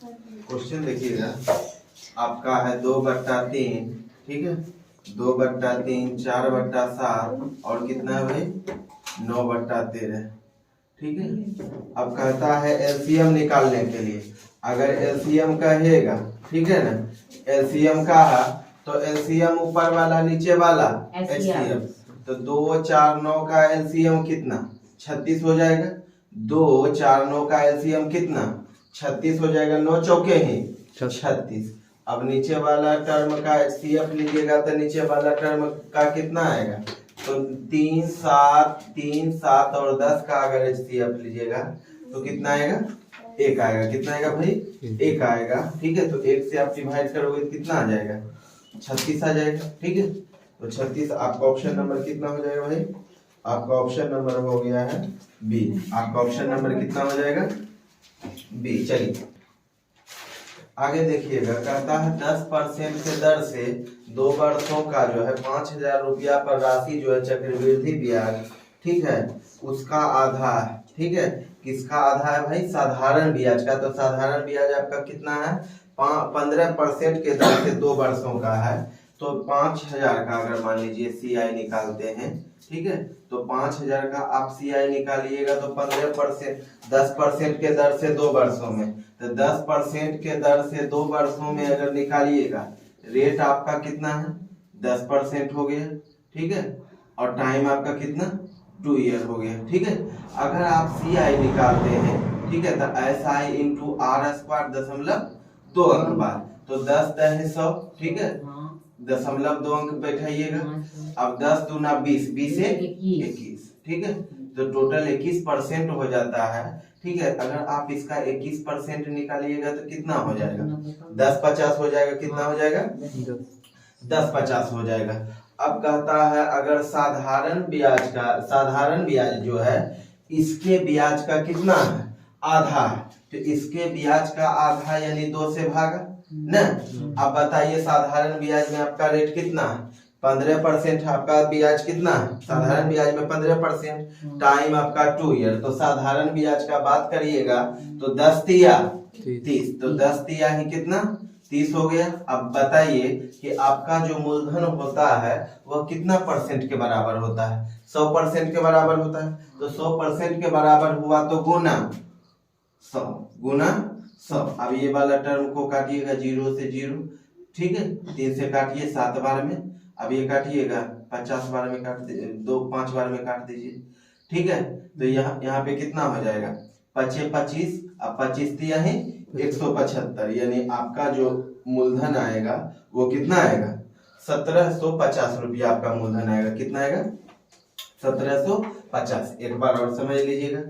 Question देखिएगा, आपका है 2/3, ठीक है, 2/3, 4/7 और कितना है भाई 9/13, ठीक है। अब कहता है एलसीएम निकालने के लिए, अगर एलसीएम कहेगा, ठीक है ना, एलसीएम का है तो एलसीएम ऊपर वाला नीचे वाला एचसीएफ, तो 2 4 9 का एलसीएम कितना 36 हो जाएगा। 2 4 9 का एलसीएम कितना 36 हो जाएगा, 9 चौके ही 36। अब नीचे वाला टर्म का एचसीएफ लीजिएगा तो नीचे वाला टर्म का कितना आएगा, तो 3 7 और 10 का अगर एचसीएफ लीजिएगा तो कितना आएगा, 1 आएगा। कितना आएगा भाई, 1 आएगा, ठीक है। तो 1 से आप डिवाइड करोगे कितना आ जाएगा, 36 आ जाएगा, ठीक है। तो 36 आपका ऑप्शन नंबर कितना हो जाएगा भाई, आपका ऑप्शन नंबर हो गया है बी। आपका ऑप्शन नंबर कितना हो जाएगा, बी। चलिए आगे देखिएगा, कहता है 10% के दर से 2 वर्षों का जो है 5,000 रुपया पर राशि जो है चक्रवृद्धि ब्याज, ठीक है, उसका आधा है, ठीक है। किसका आधा है भाई, साधारण ब्याज का। तो साधारण ब्याज आपका कितना है, 15% के दर से 2 वर्षों का है। तो 5,000 का अगर मान लीजिए सीआई निकालते हैं, ठीक है, तो 5,000 का आप सीआई निकालिएगा तो 15% 10% के दर से 2 वर्षों में, तो 10% के दर से 2 वर्षों में अगर निकालिएगा, रेट आपका कितना है 10% हो गया, ठीक है, और टाइम आपका कितना 2 ईयर हो गया, ठीक है। अगर आप सी आई निकालते हैं, ठीक है, तो S I into r square 0.2 अंक बाद, तो 10 10 100, ठीक है, 0.2 अंक बैठाइएगा। अब 10 दूना 20, 20 से 21, ठीक है, तो टोटल 21% हो जाता है, ठीक है। अगर आप इसका 21% निकालिएगा तो कितना हो जाएगा, 10/50 हो जाएगा। कितना हो जाएगा, 10/50 हो जाएगा। अब कहता है अगर साधारण ब्याज जो है इसके ब्याज का कितना है, आधा है, तो इसके ब्याज का आधा यानी 2 से भागा ना। अब बताइए साधारण ब्याज में आपका रेट कितना है, 15% आपका ब्याज कितना है, साधारण ब्याज में 15%, टाइम आपका 2 ईयर। तो साधारण ब्याज का बात करिएगा तो 10 तिया 30, तो 10 तिया ही कितना 30 हो गया। अब बताइए कि आपका जो मूलधन होता है वह कितना परसेंट के बराबर होता है, 100% के बराबर होता है। तो 100% के बराबर हुआ तो गुना 100 गुना 100। अब ये वाला टर्म को काटिएगा 0 से 0, ठीक है, 3 से काटिए 7 बार में। अब ये काटिएगा 50 बार में काट दीजिए, 5 बार में काट दीजिए, ठीक है। तो यहाँ पे कितना हो जाएगा 25 25, अब 25 तिया ही 175, यानी आपका जो मूलधन आएगा वो कितना आएगा 1750 रुपया आपका मूलधन आएगा। कितना आएगा 1750। एक बार और समझ लीजिएगा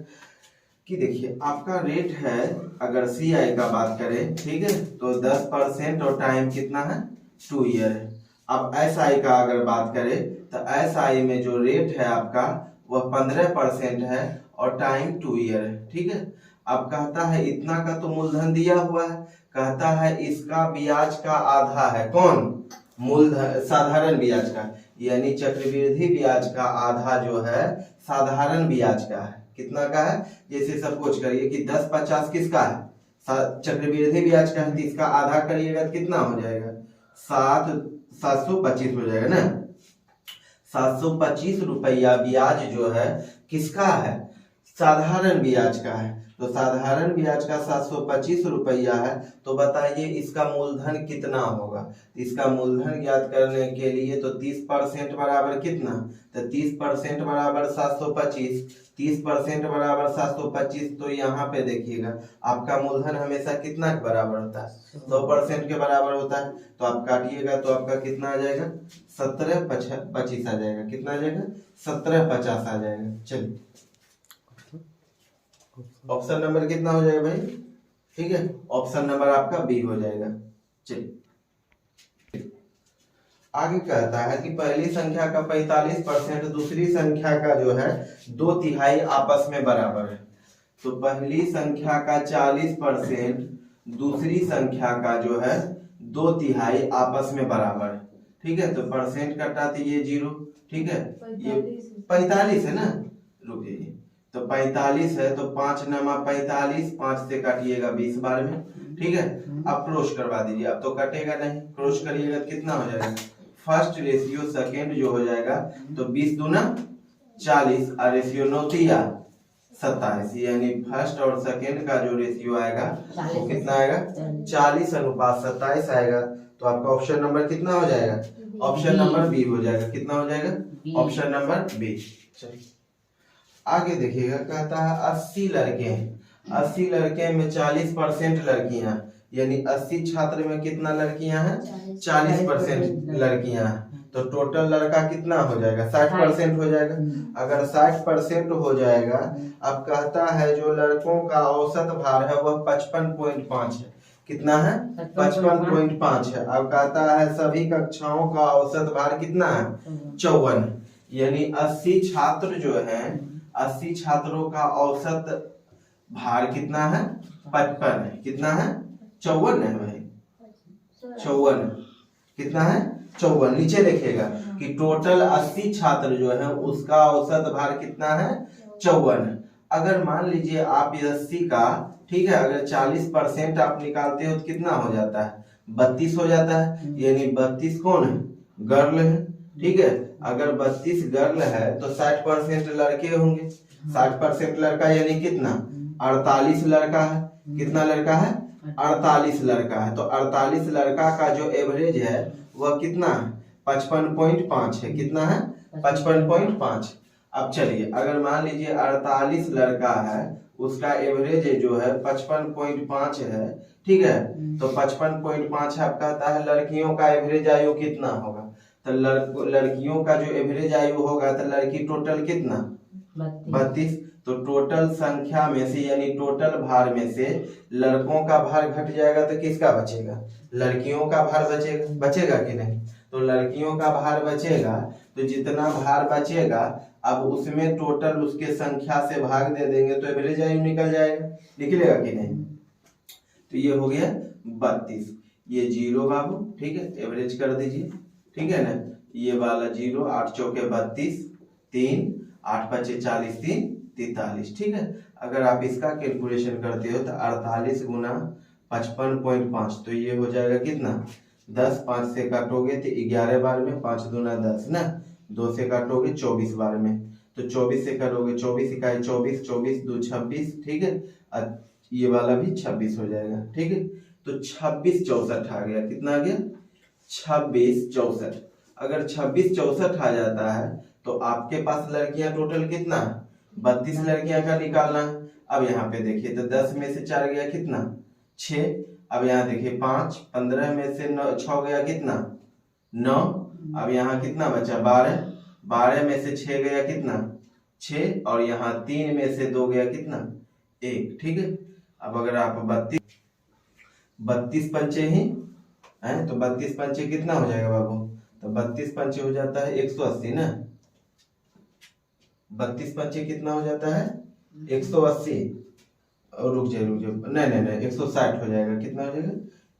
कि देखिए आपका रेट है, अगर सी आई का बात करें, ठीक है, तो 10% और टाइम कितना है 2 ईयर है। अब एस आई का अगर बात करें तो एस आई में जो रेट है आपका वह 15% है और टाइम 2 ईयर है, ठीक है। अब कहता है इतना का तो मूलधन दिया हुआ है, कहता है इसका ब्याज का आधा है, कौन, मूलधन साधारण ब्याज का, यानी चक्रवृद्धि ब्याज का आधा जो है साधारण ब्याज का है। कितना का है, जैसे सपोज करिए कि 10/50 किसका है, चक्रवृद्धि ब्याज का है, तो इसका आधा करिएगा तो कितना हो जाएगा 725 हो जाएगा ना। 725 रुपया ब्याज जो है किसका है, साधारण ब्याज का है। तो साधारण ब्याज का 725 रुपया है, तो बताइए इसका मूलधन कितना होगा। इसका मूलधन ज्ञात करने के लिए तो 30% बराबर कितना, तो 30% बराबर 725, 30% बराबर 725। तो यहाँ पे देखिएगा आपका मूलधन हमेशा कितना के बराबर होता है, 100% के बराबर होता है। तो आप काटिएगा तो आपका कितना आ जाएगा 1725 आ जाएगा। कितना आ जाएगा 1750 आ जाएगा। चलिए ऑप्शन नंबर कितना हो जाएगा भाई, ठीक है, ऑप्शन नंबर आपका बी हो जाएगा। चलिए आगे कहता है कि पहली संख्या का 45%, दूसरी संख्या का जो है 2/3 आपस में बराबर है। तो पहली संख्या का 40%, दूसरी संख्या का जो है 2/3 आपस में बराबर है, ठीक है। तो परसेंट कटा तो ये 0, ठीक है, ये 45 है ना, रुकिए, तो 45 है तो 5 नमा 45, 5 से काटिएगा 20 बार में, ठीक है। अब क्रॉस करवा दीजिए, अब तो कटेगा नहीं, क्रॉस करिएगा तो कितना हो जाएगा, फर्स्ट रेशियो सेकेंड जो हो जाएगा तो 20 दूना 40 और रेशियो 9 तिया 27, यानी फर्स्ट और सेकेंड का जो रेशियो आएगा वो कितना आएगा 40:27 आएगा। तो आपका ऑप्शन नंबर कितना हो जाएगा, ऑप्शन नंबर बी हो जाएगा। कितना हो जाएगा, ऑप्शन नंबर बी। चलिए आगे देखिएगा, कहता है 80 लड़के हैं, 80 लड़के में 40% लड़कियां, यानी 80 छात्र में कितना लड़कियां हैं, 40% लड़कियां हैं। तो टोटल लड़का कितना हो जाएगा, 60% हो जाएगा। अगर 60% हो जाएगा, अब कहता है जो लड़कों का औसत भार है वह 55.5 है। कितना है, 55.5 है। अब कहता है सभी कक्षाओं का औसत भार कितना है, 54, यानी 80 छात्र जो है, 80 छात्रों का औसत भार कितना है, 55 है। कितना है, 54 है भाई, 54 कितना है, 54। नीचे लिखेगा कि टोटल 80 छात्र जो है उसका औसत भार कितना है, 54। अगर मान लीजिए आप 80 का, ठीक है, अगर 40% आप निकालते हो तो कितना हो जाता है, 32 हो जाता है। यानी 32 कौन है, गर्ल है, ठीक है। अगर 32 गर्ल है तो 60% लड़के होंगे, 60% लड़का यानी कितना, 48 लड़का है। कितना लड़का है, 48 लड़का है। तो 48 लड़का का जो एवरेज है वह कितना है, 55.5 है। कितना है, 55.5। अब चलिए अगर मान लीजिए 48 लड़का है, उसका एवरेज जो है 55.5 है, ठीक है। तो 55.5 है, अब कहता है लड़कियों का एवरेज आयु कितना होगा। तो लड़कियों का जो एवरेज आयु होगा तो लड़की टोटल कितना, 32। तो टोटल संख्या में से यानी टोटल भार में से लड़कों का भार घट जाएगा तो किसका बचेगा, लड़कियों का भार बचेगा। बचेगा कि नहीं, तो लड़कियों का भार बचेगा। तो जितना भार बचेगा अब उसमें टोटल उसके संख्या से भाग दे देंगे तो एवरेज आयु निकल जाएगा। निकलेगा कि नहीं, तो ये हो गया 32, ये 0 बाबू, ठीक है, एवरेज कर दीजिए, ठीक है ना। ये वाला 0, 8 चौके 32, 3 8 5 40, 3 43, ठीक है। अगर आप इसका कैलकुलेशन करते हो तो 48 गुना 55.5, तो ये हो जाएगा कितना, 10, 5 से काटोगे तो 11 बार में, 5 दूना 10 ना, 2 से काटोगे 24 बार में, तो 24 से करोगे 24 इकाई 24, 24 2 26, ठीक है। और ये वाला भी 26 हो जाएगा, ठीक है। तो 26 64 आ गया। कितना आ गया, 26 64। अगर 26 64 आ जाता है तो आपके पास लड़कियां टोटल कितना, 32 लड़कियां का निकालना है। अब यहाँ पे देखिए तो 10 में से 4 गया कितना, 6। अब यहाँ देखिए 5, 15 में से 6 गया कितना, 9। अब यहाँ कितना बचा, 12, 12 में से 6 गया कितना, 6। और यहाँ 3 में से 2 गया कितना, 1, ठीक है। अब अगर आप 32 पंचे ही है तो 32 पंचे कितना हो जाएगा बाबू, तो 32 पंचे हो जाता है 180 ना, 32 पंचे कितना हो जाता है, 180। और रुक जाए नहीं 160 हो जाएगा। कितना हो जाएगा,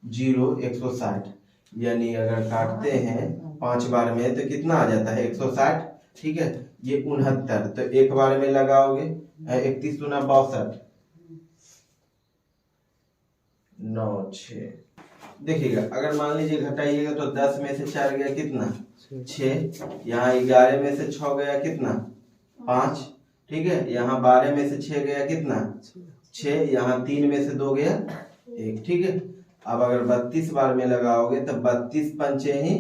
0 160, यानी अगर काटते हैं 5 बार में तो कितना आ जाता है, 160, ठीक है। ये 69, तो एक बार में लगाओगे 31 दूना 62, 9 6। देखिएगा अगर मान लीजिए घटाइएगा तो 10 में से 4 गया कितना, 6। यहाँ 11 में से 6 गया कितना, 5, ठीक है। यहाँ 12 में से 6 गया कितना, 6। यहाँ 3 में से 2 गया 1, ठीक है। अब अगर 32 बार में लगाओगे तो 32 पंचे ही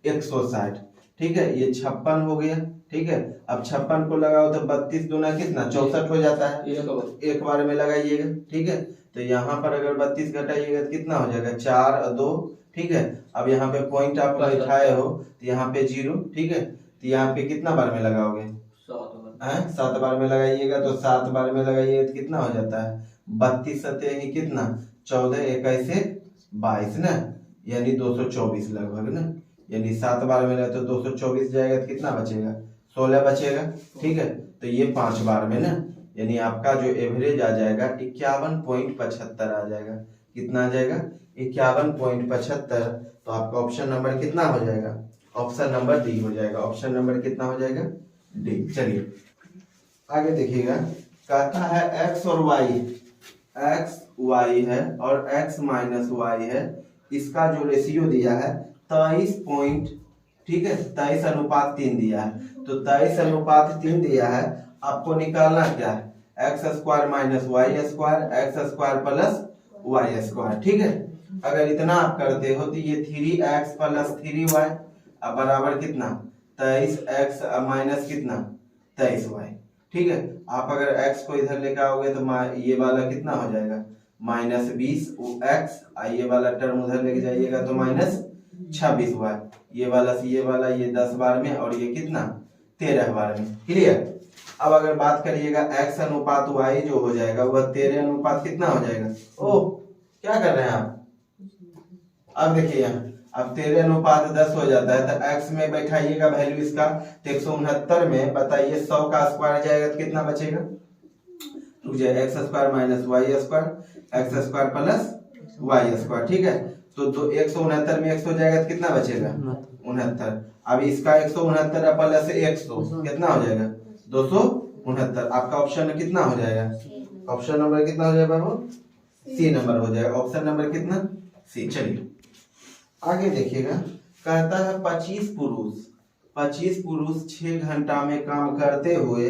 160, ठीक है। ये 56 हो गया, ठीक है। अब 56 को लगाओ तो 32 दूना कितना, 64 हो जाता है। एक बार में लगाइएगा, ठीक है। तो यहाँ पर अगर 32 घटाइएगा तो कितना हो जाएगा, 4 और 2, ठीक है। अब यहाँ पे पॉइंट आप बैठाए हो तो यहाँ पे 0, ठीक है। तो यहाँ पे कितना बार में लगाओगे, 7 बार में लगाइएगा। तो 7 बार में लगाइएगा तो कितना हो जाता है, 32 सते ही कितना, 14 21 22 ना, यानी 224 लगभग ना, यानी 7 बार में लगे तो 224 जाएगा तो कितना बचेगा, 16 बचेगा, ठीक है। तो ये 5 बार में ना, यानी आपका जो एवरेज आ जाएगा 51.75 आ जाएगा। कितना आ जाएगा, 51.75। तो आपका ऑप्शन नंबर कितना हो जाएगा, ऑप्शन नंबर डी हो जाएगा। ऑप्शन नंबर कितना हो जाएगा, डी। चलिए आगे देखिएगा, कहता है एक्स y है और x माइनस y है, इसका जो रेशियो दिया है 23 पॉइंट, ठीक है 23:3 दिया है। तो 23:3 दिया है, आपको निकालना क्या है, x square minus y square, x square plus y square, ठीक है। अगर इतना आप करते हो तो ये 3x प्लस 3y अब बराबर कितना 23x माइनस कितना 23y, ठीक है। आप अगर x को इधर लेकर आओगे तो ये वाला कितना हो जाएगा -20x, ये वाला टर्म उधर लेके जाइएगा तो -26y, ये वाला ये 10 बार में और ये कितना 13 बार में, क्लियर। अब अगर बात करिएगा x अनुपात y जो हो जाएगा वह 13 अनुपात कितना हो जाएगा, ओह क्या कर रहे हैं आप, अब देखिए यहाँ अब 13 अनुपात 10 हो जाता है तो x में बैठाइएगा वैल्यू इसका, तो 169 में बताइए 100 का स्क्वायर जाएगा तो कितना बचेगा, रुक जाए, x square minus y square, x square plus y square, ठीक है। तो 169 में 100 हो जाएगा तो कितना बचेगा 69। अब इसका 169 प्लस 100 कितना हो जाएगा 269। आपका ऑप्शन कितना हो जाएगा, ऑप्शन नंबर कितना हो जाएगा बाबू, सी नंबर हो जाएगा, ऑप्शन नंबर कितना सी। चलिए आगे देखिएगा, कहता है 25 पुरुष 6 घंटा में काम करते हुए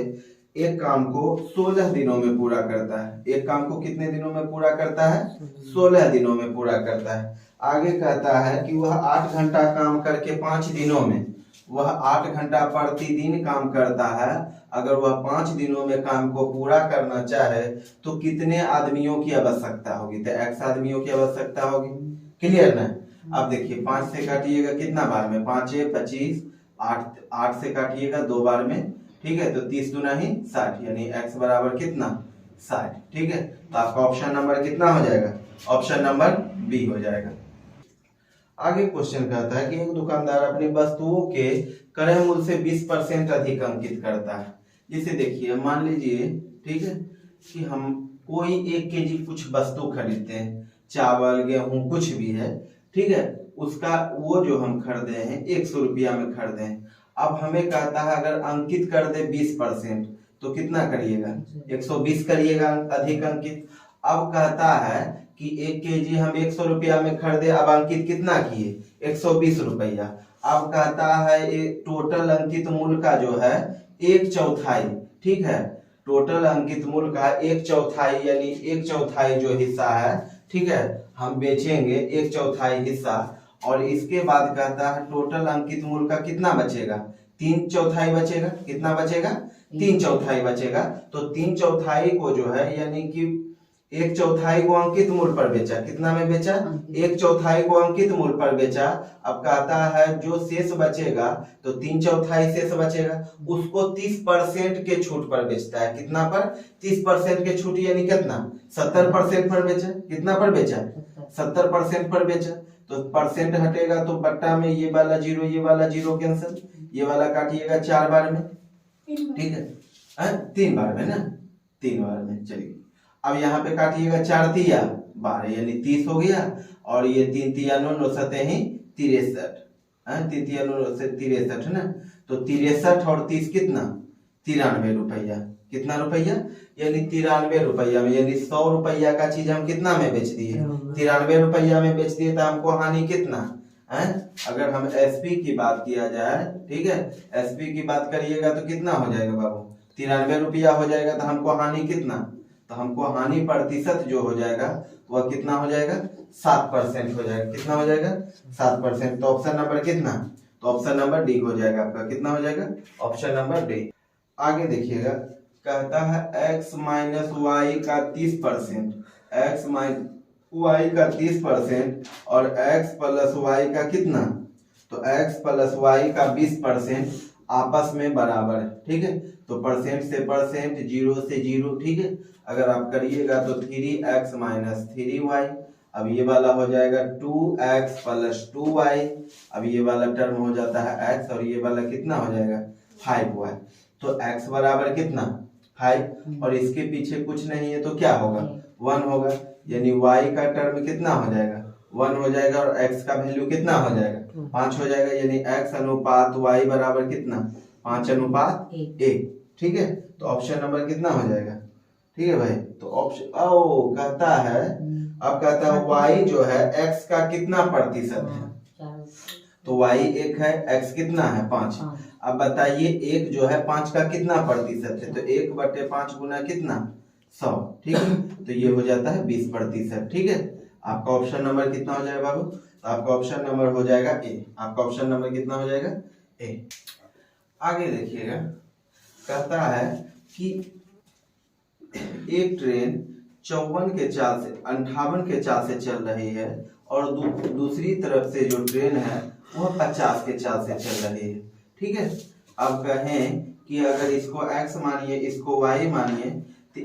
एक काम को 16 दिनों में पूरा करता है। एक काम को कितने दिनों में पूरा करता है, 16 दिनों में पूरा करता है। आगे कहता है कि वह 8 घंटा काम करके 5 दिनों में, वह 8 घंटा प्रतिदिन काम करता है। अगर वह 5 दिनों में काम को पूरा करना चाहे तो कितने आदमियों की आवश्यकता होगी, तो x आदमियों की आवश्यकता होगी, क्लियर ना। अब देखिए 5 से काटिएगा कितना बार में, 5 है 25, 8 से काटिएगा 2 बार में, ठीक है। तो 30 दूना ही 60, यानी x बराबर कितना 60, ठीक है। तो आपका ऑप्शन नंबर कितना हो जाएगा, ऑप्शन नंबर बी हो जाएगा। आगे क्वेश्चन कहता है कि एक दुकानदार अपनी वस्तुओं के क्रय मूल्य से 20% अधिक अंकित करता है। जैसे देखिए मान लीजिए, ठीक है, कि हम कोई 1 केजी कुछ वस्तु खरीदते हैं, चावल गेहूं कुछ भी है, ठीक है, उसका वो जो हम खरीदे हैं 100 रुपया में खरीदे हैं। अब हमें कहता है अगर अंकित कर दे 20% तो कितना करिएगा 120 करिएगा अधिक अंकित। अब कहता है कि 1 केजी हम 100 रुपया में खरीदे, अब अंकित कितना किए 120 रुपया। अब कहता है एक टोटल अंकित मूल्य का जो है 1/4, ठीक है, टोटल अंकित मूल्य का 1/4 यानी 1/4 जो हिस्सा है, ठीक है, हम बेचेंगे 1/4 हिस्सा। और इसके बाद कहता है टोटल अंकित मूल्य का कितना बचेगा 3/4 बचेगा, कितना बचेगा 3/4 बचेगा। तो 3/4 को जो है यानी कि 1/4 को अंकित मूल्य पर बेचा, कितना में बेचा 1/4 को अंकित मूल्य पर बेचा। अब कहता है जो शेष बचेगा, तो 3/4 शेष बचेगा, उसको 30% के छूट पर बेचता है, कितना पर 30% के छूट यानी कितना 70% पर बेचा, कितना पर बेचा 70% पर बेचा। तो परसेंट हटेगा तो बट्टा में ये वाला 0 ये वाला 0 कैंसिल, ये वाला काटिएगा 4 बार में, ठीक है 3 बार में ना, 3 बार में। चलिए अब यहाँ पे काटिएगा 4 तिया 12 यानी 30 हो गया, और ये 3 तिया 9 9 सते ही 63, 3 तिया 9 9 से 63 है ना। तो 63 और 30 कितना 93 रुपया, कितना रुपया यानी 93 रुपया में, यानी 100 रुपया का चीज हम कितना में बेच दिए 93 रुपया में बेच दिए। तो हमको हानि कितना है, अगर हम एसपी की बात किया जाए, ठीक है, एसपी की बात करिएगा तो कितना हो जाएगा बाबू 93 रुपया हो जाएगा। तो हमको हानि कितना, तो हमको हानि प्रतिशत जो हो जाएगा वह कितना हो जाएगा 7% हो जाएगा, कितना हो जाएगा 7%। तो ऑप्शन नंबर कितना, तो ऑप्शन नंबर डी हो जाएगा आपका, कितना हो जाएगा ऑप्शन नंबर डी। आगे देखिएगा, कहता है x माइनस वाई का 30%, x माइनस वाई का 30% और x प्लस वाई का कितना, तो x प्लस वाई का 20% आपस में बराबर है, ठीक है। तो परसेंट से परसेंट, 0 से 0, ठीक है। अगर आप करिएगा तो 3x माइनस 3y, अब ये वाला हो जाएगा 2x प्लस 2y, अब ये वाला टर्म हो जाता है x और ये वाला कितना हो जाएगा 5y। तो x बराबर कितना 5, और इसके पीछे कुछ नहीं है तो क्या होगा 1 होगा, यानी y का टर्म कितना हो जाएगा 1 हो जाएगा, और x का वैल्यू कितना हो जाएगा 5 हो जाएगा, यानी x अनुपात y बराबर कितना 5:1, ठीक है। तो ऑप्शन नंबर कितना हो जाएगा, ठीक है भाई। तो ऑप्शन ओ कहता है, अब कहता है y जो है x का कितना प्रतिशत है, तो y 1 है, x कितना है 5। अब बताइए एक जो है 5 का कितना प्रतिशत है, तो 1/5 गुना कितना 100, ठीक है, तो ये हो जाता है 20%, ठीक है। आपका ऑप्शन नंबर कितना हो जाएगा बाबू, तो आपका ऑप्शन नंबर हो जाएगा ए, आपका ऑप्शन नंबर कितना हो जाएगा ए। आगे देखिएगा, कहता है कि एक ट्रेन 54 के चाल से 58 के चाल से चल रही है और दूसरी तरफ से जो ट्रेन है वह 50 के चाल से चल रही है, ठीक है। अब कहें कि अगर इसको x मानिए, इसको y मानिए, तो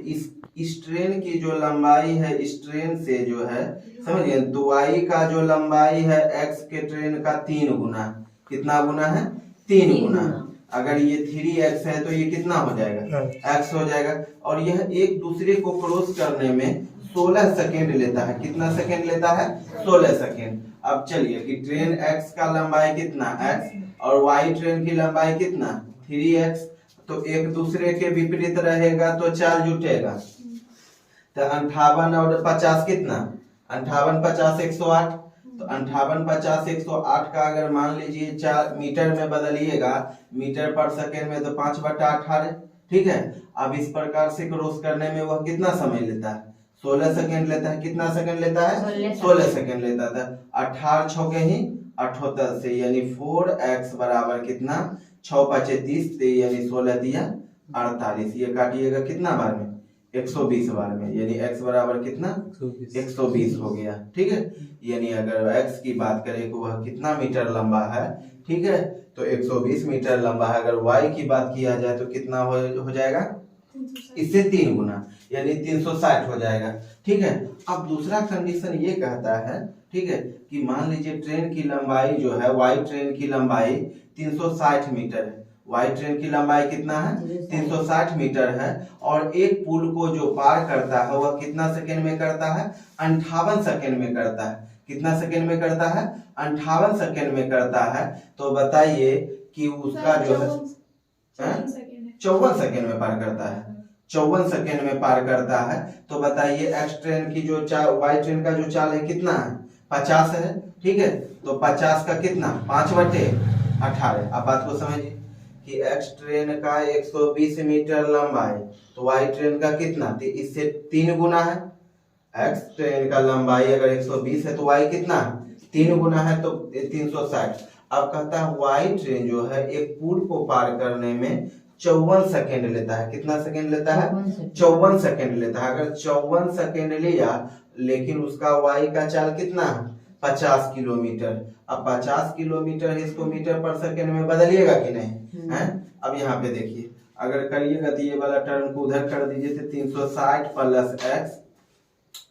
इस ट्रेन की जो लंबाई है इस ट्रेन से जो है समझिए, तो y का जो लंबाई है x के ट्रेन का 3 गुना, कितना गुना है 3 गुना। अगर ये 3x है तो ये कितना हो जाएगा x हो जाएगा, और यह एक दूसरे को क्रॉस करने में 16 सेकेंड लेता है, कितना सेकेंड लेता है 16 सेकेंड। अब चलिए कि ट्रेन x का लंबाई कितना x और y ट्रेन की लंबाई कितना 3x, तो एक दूसरे के विपरीत रहेगा तो चाल जुटेगा, तो 58 और 50 कितना 58 50 108, तो 58 50 108 का अगर मान लीजिए 4 मीटर में बदलिएगा, मीटर पर सेकेंड में तो 5/18, ठीक है। अब इस प्रकार से क्रॉस करने में वह कितना समय लेता है 16 सेकेंड लेता है, कितना सेकेंड लेता है 16 सेकेंड लेता था। 18 6 के ही 78 से, यानी 4x बराबर कितना 6 5 30, यानी 16 दिया 48, ये काटिएगा कितना बार में 120 बार में, यानी x बराबर कितना 120 हो गया, ठीक है। यानी अगर x की बात करें तो वह कितना मीटर लंबा है, ठीक है, तो 120 मीटर लंबा है। अगर y की बात किया जाए तो कितना हो जाएगा इससे 3 गुना, यानी 360 हो जाएगा, ठीक है। अब दूसरा कंडीशन ये कहता है, ठीक है, कि मान लीजिए ट्रेन की लंबाई जो है y ट्रेन की लंबाई 360 मीटर है, y ट्रेन की लंबाई कितना है 360 मीटर है, और एक पुल को जो पार करता है वह कितना सेकेंड में करता है 58 सेकेंड में करता है, कितना सेकेंड में करता है 58 सेकेंड में करता है। तो बताइए कि उसका जो है 54 सेकेंड में पार करता है, 54 सेकेंड में पार करता है। तो बताइए एक्स ट्रेन की जो वाई ट्रेन का जो चाल है कितना है 50 है, ठीक है, तो 50 का कितना 5/18। आप बात को समझिए कि एक्स ट्रेन का 120 मीटर लंबा है, तो वाई ट्रेन का कितना, तो इससे 3 गुना है। एक्स ट्रेन का लंबाई अगर 120 है तो वाई कितना 3 गुना है, तो 360। अब कहता है वाई ट्रेन जो है एक पुल को पार करने में 54 सेकेंड लेता है, कितना सेकेंड लेता है 54 सेकेंड लेता है। अगर 54 सेकेंड लिया, लेकिन उसका वाई का चाल कितना है 50 किलोमीटर। अब 50 किलोमीटर इसको मीटर पर सेकेंड में बदलिएगा कि नहीं है। अब यहाँ पे देखिए, अगर करिएगा तो ये वाला टर्म को उधर कर दीजिए, तो 360 प्लस x,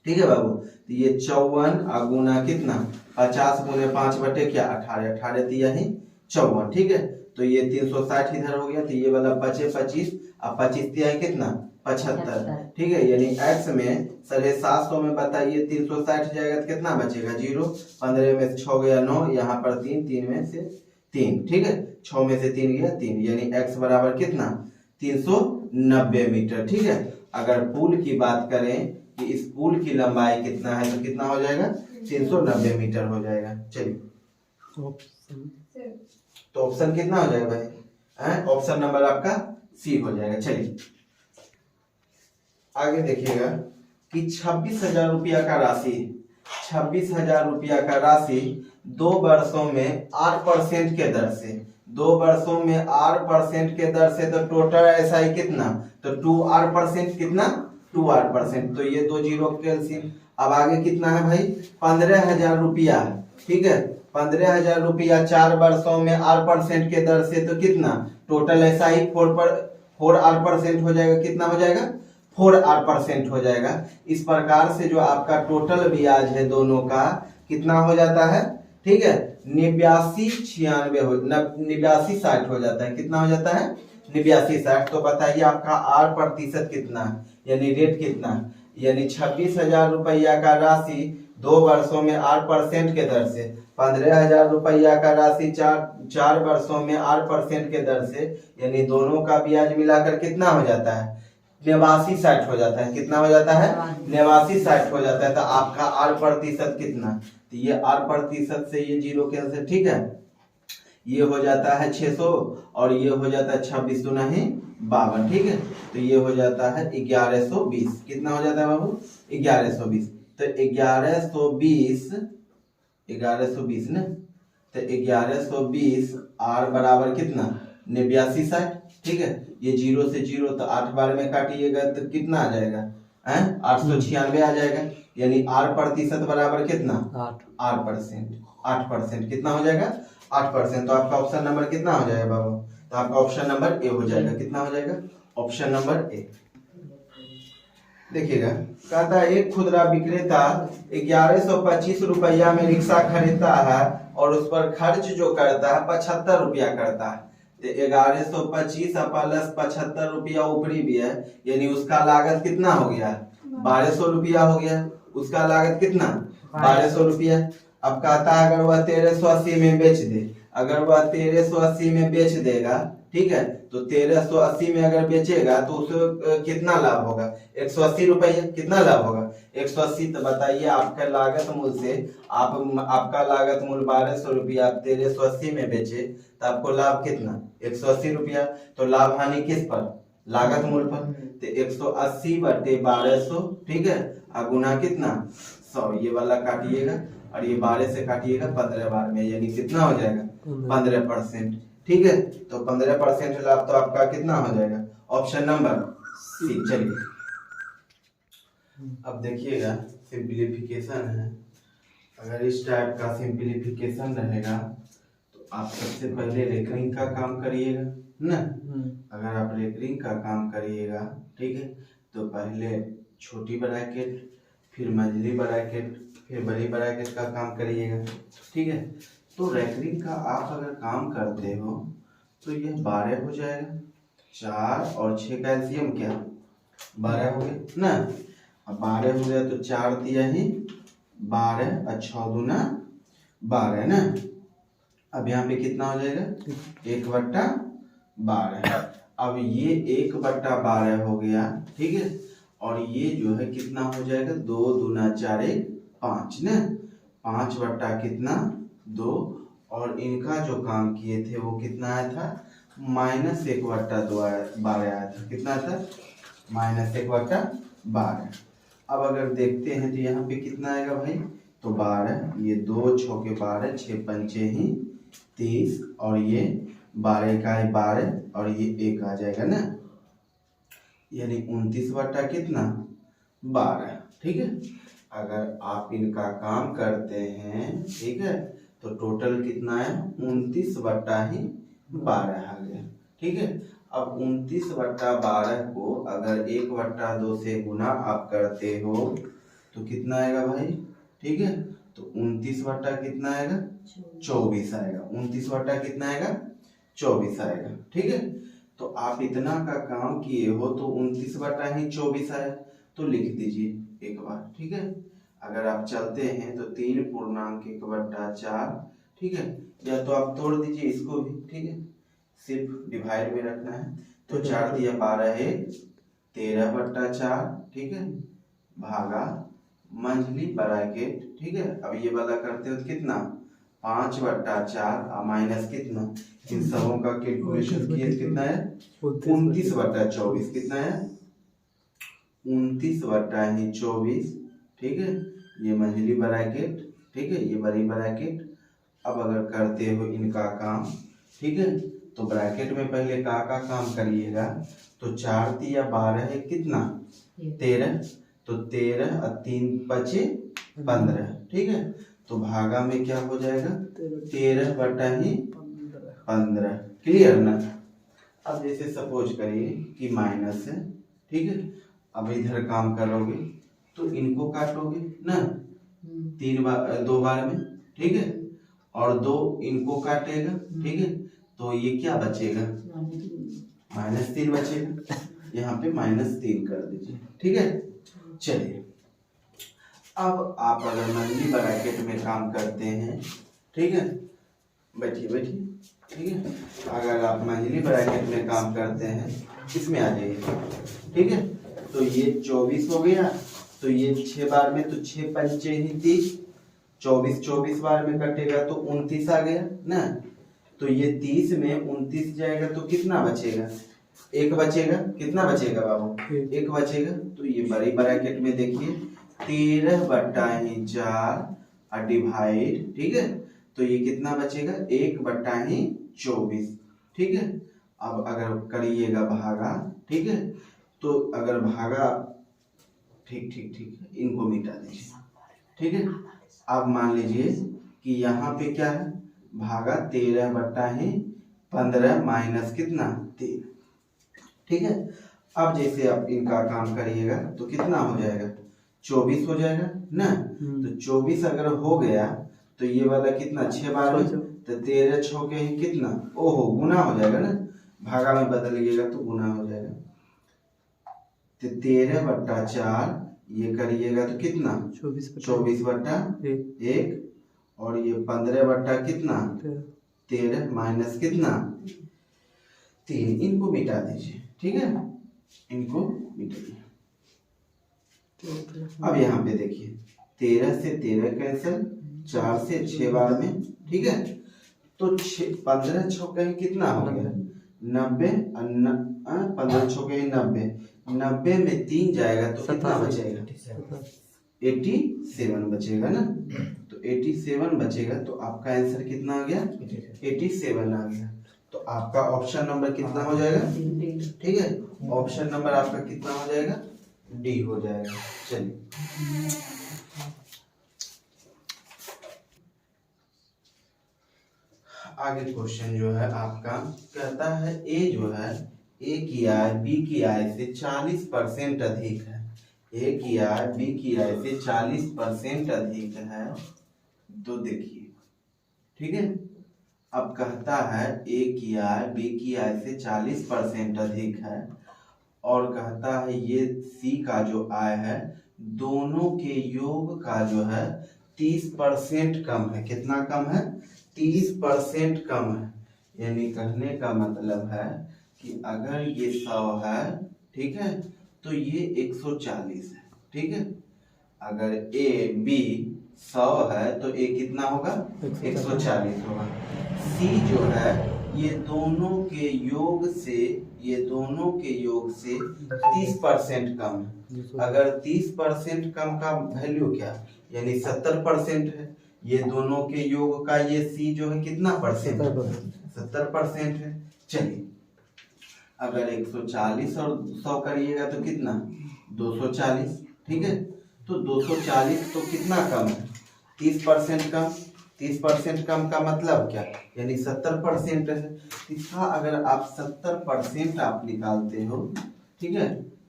ठीक है बाबू, तो ये 54 गुना कितना 50 गुने 5/18, 18 दिया ही 54, ठीक है। तो ये 360 इधर हो गया, तो ये वाला बचे 25, अब 25 दिया है कितना 75, ठीक है। यानी x में 750 में बताइए 360 जाएगा तो कितना बचेगा 0, 15 में 6 गया 9, यहाँ पर 3, 3 में से 3, ठीक है, 6 में से 3 गया 3, यानी x बराबर कितना 390 मीटर, ठीक है। अगर पुल की बात करें कि इस पुल की लंबाई कितना है, तो कितना हो जाएगा 390 मीटर हो जाएगा। चलिए, तो ऑप्शन कितना हो जाएगा भाई, ऑप्शन नंबर आपका सी हो जाएगा। चलिए आगे देखिएगा कि 26,000 रुपया का राशि, 26,000 रुपया का राशि 2 वर्षों में 8% के दर से, 2 वर्षों में 8% के दर से, तो टोटल ऐसा ही कितना, तो 2 कितना 2 तो ये 2 जीरो कैंसिल। अब आगे कितना है भाई 15,000 रुपया, ठीक है, 15,000 रुपया 4 वर्षों में 8% के दर से, तो कितना टोटल ऐसा ही 4% हो जाएगा, कितना हो जाएगा 4% हो जाएगा। इस प्रकार से जो आपका टोटल ब्याज है दोनों का कितना हो जाता है, ठीक है 89 60 हो जाता है, कितना हो जाता है 89 60। तो बताइए आपका 8% कितना, यानी रेट कितना, यानी 26,000 रुपया का राशि 2 वर्षों में 8% के दर से, 15,000 रुपया का राशि 4 वर्षों में 8% के दर से, यानी दोनों का ब्याज मिलाकर कितना हो जाता है 89-60 हो जाता है। कितना हो जाता है? 89-60 हो जाता है। तो आपका R% कितना? तो ये R% से ये 0 कैंसिल, ठीक है। ये हो जाता है 600 और ये हो जाता है 26 दूना ही 52, ठीक है। तो ये हो जाता है 1120। कितना हो जाता है बाबू? 1120। तो 1120 ना, तो 1120 R बराबर कितना? 89-60, ठीक है। ये 0 से 0 तो 8 बार में काटिएगा तो कितना आ जाएगा? 896 आ जाएगा। यानी R% बराबर कितना? 8%। कितना हो जाएगा? 8%। तो आपका ऑप्शन नंबर कितना हो जाएगा बाबू? तो आपका ऑप्शन नंबर ए हो जाएगा। कितना हो जाएगा? Option number A. देखिएगा, कहता है एक खुदरा विक्रेता 1125 रुपया में रिक्शा खरीदता है और उस पर खर्च जो करता है 75 रुपया करता है। तो 1125 प्लस 75 रुपया ऊपरी भी है, यानी उसका लागत कितना हो गया? 1200 रुपया हो गया। उसका लागत कितना? 1200 रुपया। अब कहता है अगर वह 1380 में बेच दे, अगर वह 1380 में बेच देगा, ठीक है, तो 1380 में अगर बेचेगा तो उसे कितना लाभ होगा? 180 रुपये। कितना लाभ होगा? 180। तो बताइए आपका लागत मूल्य से आपका लागत मूल्य 1200 रुपया, आप 1380 में बेचे तो आपको लाभ कितना? 180 रुपया। तो लाभ हानि किस पर? लागत मूल्य पर। तो 180 बटे 1200, ठीक है, और गुना कितना? 100। ये वाला काटिएगा और ये 12 से काटिएगा 15 बार में, यानी कितना हो जाएगा? 15%, ठीक है। तो 15% लाभ तो आपका कितना हो जाएगा? Option number C. चलिए अब देखिएगा, सिंप्लीफिकेशन है। अगर इस टाइप का सिंप्लीफिकेशन रहेगा तो आप सबसे पहले रेकरिंग का काम करिएगा ना। अगर आप रेकरिंग का काम करिएगा, ठीक है, तो पहले छोटी ब्रैकेट, फिर मंझली ब्रैकेट, फिर बड़ी ब्रैकेट का काम करिएगा, ठीक है। तो रेकरिंग का आप अगर काम करते हो तो ये 12 हो जाएगा। 4 और 6 का एलसीएम क्या? 12 हो गया ना। अब 12 हो गया तो 4 दिया ही 12 और 6 दूना 12 ना। अब यहाँ पे कितना हो जाएगा? 1/12। अब ये 1/12 हो गया, ठीक है। और ये जो है कितना हो जाएगा? 2 दूना 4 5 ना। 5 बट्टा कितना? 2। और इनका जो काम किए थे वो कितना आया था? -1/12 आया था। कितना था? -1/12। अब अगर देखते हैं तो यहाँ पे कितना आएगा भाई? तो 12, ये 2 6 12, 6 पंचे ही 30, और ये 12 का 12 और ये 1 आ जाएगा ना, यानी 29 बट्टा कितना? 12, ठीक है। अगर आप इनका काम करते हैं, ठीक है, तो टोटल कितना है? 29 बट्टा ही 12 आ गया, ठीक है। अब 29/12 को अगर 1/2 से गुना आप करते हो तो कितना आएगा भाई? ठीक है, तो 29 बट्टा कितना आएगा? 24 आएगा। 29 बट्टा कितना आएगा? 24 आएगा, ठीक है। तो आप इतना का काम किए हो तो 29 बट्टा ही 24 आया, तो लिख दीजिए एक बार, ठीक है। अगर आप चलते हैं तो 3.1/4, ठीक है, या तो आप तोड़ दीजिए इसको भी, ठीक है, सिर्फ डिवाइड में रखना है। तो 4 दिया 12 है 13/4, ठीक है, भागा मंझली ब्रैकेट, ठीक है। अब ये वाला करते हो तो कितना? 5/4 माइनस कितना? इन सबों का कैलकुलेशन किए कितना है? 29/24। कितना है? 29/24, ठीक है। ये मंझली ब्रैकेट, ठीक है, ये बड़ी ब्रैकेट। अब अगर करते हो इनका काम, ठीक है, तो ब्रैकेट में पहले का काम करिएगा। तो 4 दिया 12 है कितना? 13, तो 13 और 3 बचे 15, ठीक है। तो भागा में क्या हो जाएगा? 13/15। क्लियर ना? अब जैसे सपोज करिए कि माइनस है, ठीक है। अब इधर काम करोगे तो इनको काटोगे ना 2 बार में, ठीक है, और 2 इनको काटेगा, ठीक है। तो ये क्या बचेगा? -3 बचेगा। यहाँ पे -3 कर दीजिए, ठीक है। चलिए अब आप अगर मंझली ब्रैकेट में काम करते हैं, ठीक है, बैठिए बैठिए, ठीक है। अगर आप मंझली ब्रैकेट में काम करते हैं, इसमें आ जाइए। ठीक है। तो ये 24 हो गया, तो ये 6 बार में, तो 6 पंचे ही 30, 24 24 बार में कटेगा तो 29 आ गया ना। तो ये 30 में 29 जाएगा तो कितना बचेगा, एक बचेगा। कितना बचेगा बाबू, एक बचेगा। तो ये बड़ी ब्रैकेट में देखिए 13/4 डिवाइड, ठीक है। तो ये कितना बचेगा, 1/24, ठीक है। अब अगर करिएगा भागा, ठीक है, तो अगर भागा, ठीक ठीक ठीक है, इनको मिटा दीजिए, ठीक है। अब मान लीजिए कि यहाँ पे क्या है, भागा 13/15 माइनस कितना 3, ठीक है। अब जैसे आप इनका काम करिएगा तो कितना हो जाएगा, 24 हो जाएगा ना। तो 24 अगर हो गया तो ये वाला कितना 6 बार में, तो 13 6 के ही कितना, ओहो गुना हो जाएगा ना, भागा में बदलिएगा तो गुना हो जाएगा। तो 13/4 ये करिएगा तो कितना 24/1, और ये 15 कितना 13 माइनस कितना 3, इनको मिटा दीजिए, ठीक है, इनको मिटाइए। अब यहाँ पे देखिए 13 से 13 कैंसिल, 4 से 6 बार में, ठीक है। तो 15 छक्के कितना हो गया 90, 15 छक्के 90, 90 में 3 जाएगा तो कितना बचेगा 87 बचेगा ना। तो 87 बचेगा, तो आपका आंसर कितना आ गया 87 आ गया। तो आपका ऑप्शन नंबर कितना हो जाएगा, ठीक है, ऑप्शन नंबर आपका कितना हो जाएगा, डी हो जाएगा। चलिए आगे क्वेश्चन जो है आपका कहता है ए जो है, ए की आय बी की आय से 40% अधिक है, ए की आय बी की आय से 40% अधिक है। तो देखिए, ठीक है, अब कहता है ए की आय बी की आय से 40% अधिक है, और कहता है ये सी का जो आय है दोनों के योग का जो है 30% कम है। कितना कम है, 30% कम है। यानी कहने का मतलब है कि अगर ये 100 है, ठीक है, तो ये 140 है, ठीक है। अगर ए बी 100 है तो ए कितना होगा 140 होगा। सी जो है ये दोनों के योग से, ये दोनों के योग से 30% कम है। अगर 30% कम का वैल्यू क्या, यानी 70% है। ये दोनों के योग का ये सी जो है कितना परसेंट, 70% है। चलिए अगर 140 और 100 करिएगा तो कितना 240, ठीक है। तो 240 तो कितना कम है 30% कम। 30% कम का मतलब क्या, यानी 70% है। इसका अगर आप 70% आप निकालते हो, ठीक है,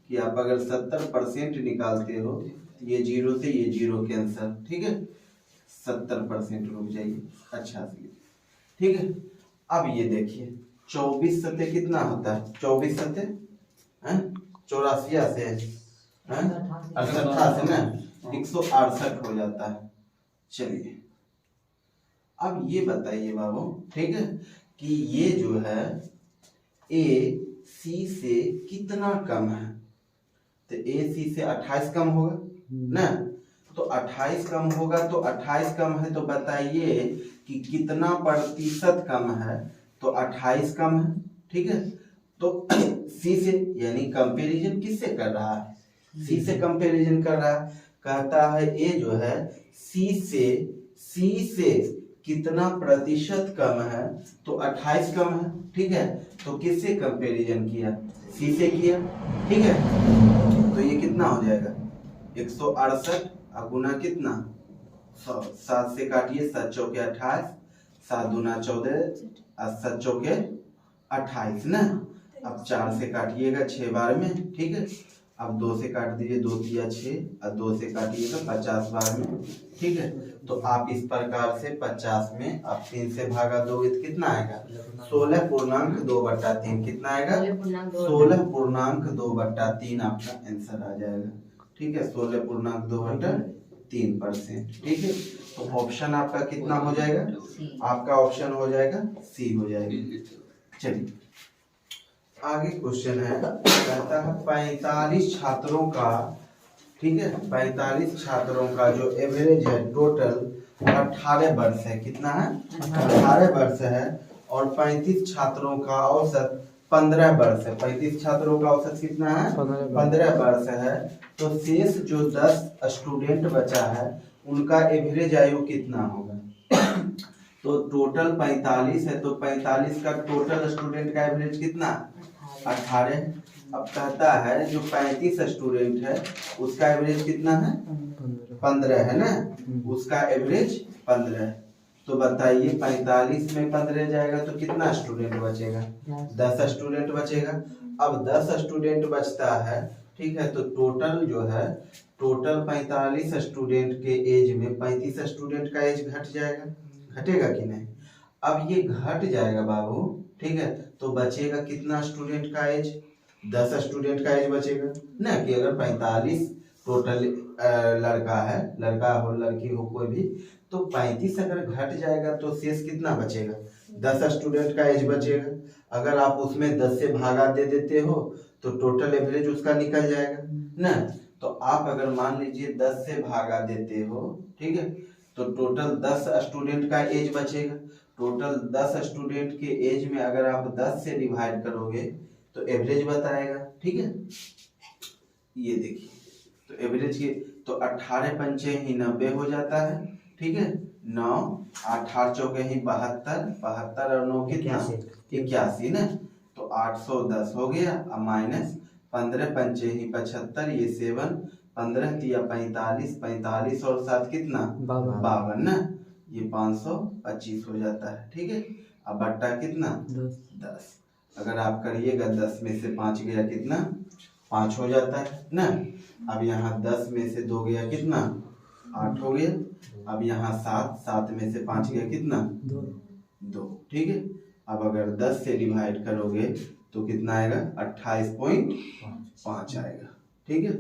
कि आप अगर 70% निकालते हो, ये 0 से ये 0 कैंसर, ठीक है, 70% रुक जाइए, अच्छा से, ठीक है। अब ये देखिए 24 सते कितना होता है, 24 सते 84 से 68 से ना 168 हो जाता है। चलिए अब ये बताइए बाबू, ठीक है, कि ये जो है ए सी से कितना कम है। तो ए सी से 28 कम होगा ना। तो 28 कम होगा, तो 28 कम है तो बताइए कि कितना प्रतिशत कम है। तो 28 कम है, ठीक है। तो सी से, यानी कंपैरिजन किससे कर रहा है, सी से कंपैरिजन कर रहा है। कहता है ए जो है सी से कितना प्रतिशत कम है, तो 28 कम है, ठीक है। तो किससे कंपैरिजन किया, सी से किया, ठीक है। तो ये कितना हो जाएगा 168 और गुना कितना 100, 7 से काटिए, 7 चौके 28, 7 दूना 14 और 7 चौके 28 ना। अब 4 से काटिएगा 6 बार में, ठीक है। अब 2 से काट दीजिए, 2 दिया 6 और 2 से काटिएगा 50 बार में, ठीक है। तो आप इस प्रकार से 50 में आप 3 से भागा दोगे तो कितना आएगा 16.2/3, कितना आएगा 16.2/3 आपका आंसर आ जाएगा, ठीक है, 16.2/3%, ठीक है। तो ऑप्शन आपका कितना हो जाएगा, आपका ऑप्शन हो जाएगा सी हो जाएगा। चलिए आगे क्वेश्चन है, कहता है 45 छात्रों का, ठीक है, 45 छात्रों का जो एवरेज है टोटल 18 वर्ष है। कितना है? 18 वर्ष है। और 35 छात्रों का औसत 15 वर्ष है। 35 छात्रों का औसत कितना है? 15 वर्ष है। तो शेष जो 10 स्टूडेंट बचा है उनका एवरेज आयु कितना होगा? तो टोटल 45 है, तो 45 का टोटल स्टूडेंट का एवरेज कितना? 18। अब कहता है जो 35 स्टूडेंट है उसका एवरेज कितना है? 15 है ना, उसका एवरेज 15 है। तो बताइए 45 में 15 जाएगा तो कितना स्टूडेंट बचेगा? 10 स्टूडेंट बचेगा। अब 10 स्टूडेंट बचता है, ठीक है, तो टोटल जो है, टोटल 45 स्टूडेंट के एज में 35 स्टूडेंट का एज घट जाएगा, घटेगा कि नहीं? अब ये घट जाएगा बाबू, ठीक है, तो बचेगा कितना स्टूडेंट का एज? 10 स्टूडेंट का एज बचेगा ना। कि अगर 45 टोटल लड़का है, लड़का हो लड़की हो कोई भी, तो 35 अगर घट जाएगा तो शेष कितना बचेगा? 10 स्टूडेंट का एज बचेगा। अगर आप उसमें 10 से भागा दे देते हो तो टोटल एवरेज उसका निकल जाएगा ना। तो आप अगर मान लीजिए 10 से भागा देते हो, ठीक है, तो टोटल 10 स्टूडेंट का एज बचेगा। टोटल 10 स्टूडेंट के एज में अगर आप 10 से डिवाइड करोगे तो एवरेज बताएगा, ठीक है। ये देखिए, तो एवरेज के तो 18 पंचे ही 90 हो जाता है, ठीक है। 9 8 चौके ही 72, 72 और 9 कितना? 81 ना। तो 810 हो गया। अब माइनस 15 पंचे ही 75, ये 7, 15 दिया 45, 45 और 7 कितना? 52 ना। ये 525 हो जाता है, ठीक है। अब बट्टा कितना? 10। अगर आप करिएगा 10 में से 5 गया कितना? 5 हो जाता है ना। अब यहाँ 10 में से 2 गया कितना? 8 हो गया। अब यहाँ 7, 7 में से 5 गया कितना? 2, ठीक है। अब अगर 10 से डिवाइड करोगे तो कितना आएगा? 28.5 आएगा, ठीक है।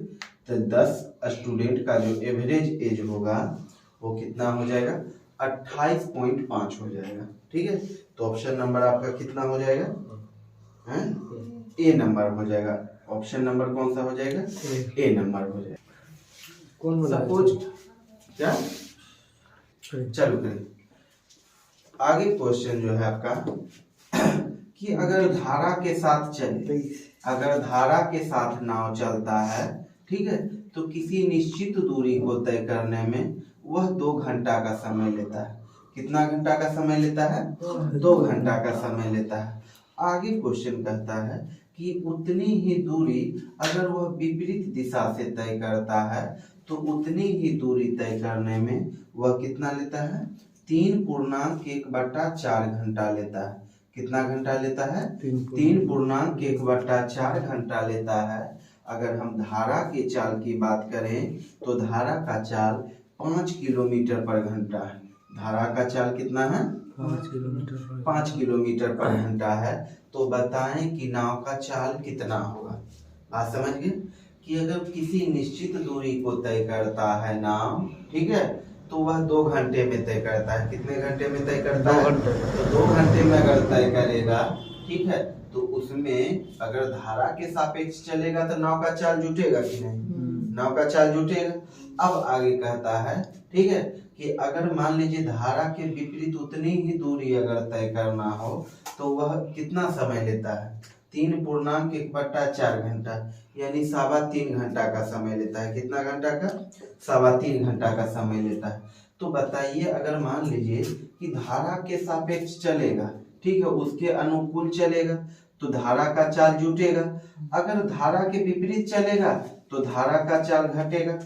तो 10 स्टूडेंट का जो एवरेज एज होगा वो कितना हो जाएगा? 28.5 हो जाएगा, ठीक है। तो ऑप्शन नंबर आपका कितना हो जाएगा? ए नंबर हो जाएगा। ऑप्शन नंबर कौन सा हो जाएगा? ए नंबर हो जाएगा। कौन बोला? सपोज क्या, चलो करें आगे। क्वेश्चन जो है आपका कि अगर धारा के साथ चले, अगर धारा के साथ नाव चलता है, ठीक है, तो किसी निश्चित दूरी को तय करने में वह 2 घंटा का समय लेता है। कितना घंटा का समय लेता है? 2 घंटा का समय लेता है। आगे क्वेश्चन कहता है कि उतनी ही दूरी अगर वह विपरीत दिशा से तय करता है तो उतनी ही दूरी तय करने में वह कितना लेता है? 3.1/4 घंटा लेता है। कितना घंटा लेता है? 3.1/4 घंटा लेता है। अगर हम धारा के चाल की बात करें तो धारा का चाल 5 किलोमीटर पर घंटा है। धारा का चाल कितना है? 5 किलोमीटर पर घंटा है। तो बताएं कि नाव का चाल कितना होगा। बात समझ गए कि अगर किसी निश्चित दूरी को तय करता है नाव, ठीक है, तो वह 2 घंटे में तय करता है। कितने घंटे में तय करता है? 2 घंटे। तो 2 घंटे में अगर तय करेगा, ठीक है, तो उसमें अगर धारा के सापेक्ष चलेगा तो नाव का चाल जुटेगा कि नहीं? नाव का चाल जुटेगा। अब आगे कहता है, ठीक है, कि अगर मान लीजिए धारा के विपरीत उतनी ही दूरी अगर तय करना हो तो वह कितना समय लेता है? 3.1/4 घंटा, यानी 3.25 घंटा का समय लेता है। कितना घंटा का? 3.25 घंटा का समय लेता है। तो बताइए अगर मान लीजिए कि धारा के सापेक्ष चलेगा, ठीक है, उसके अनुकूल चलेगा तो धारा का चाल जुटेगा। अगर धारा के विपरीत चलेगा तो धारा का चाल घटेगा।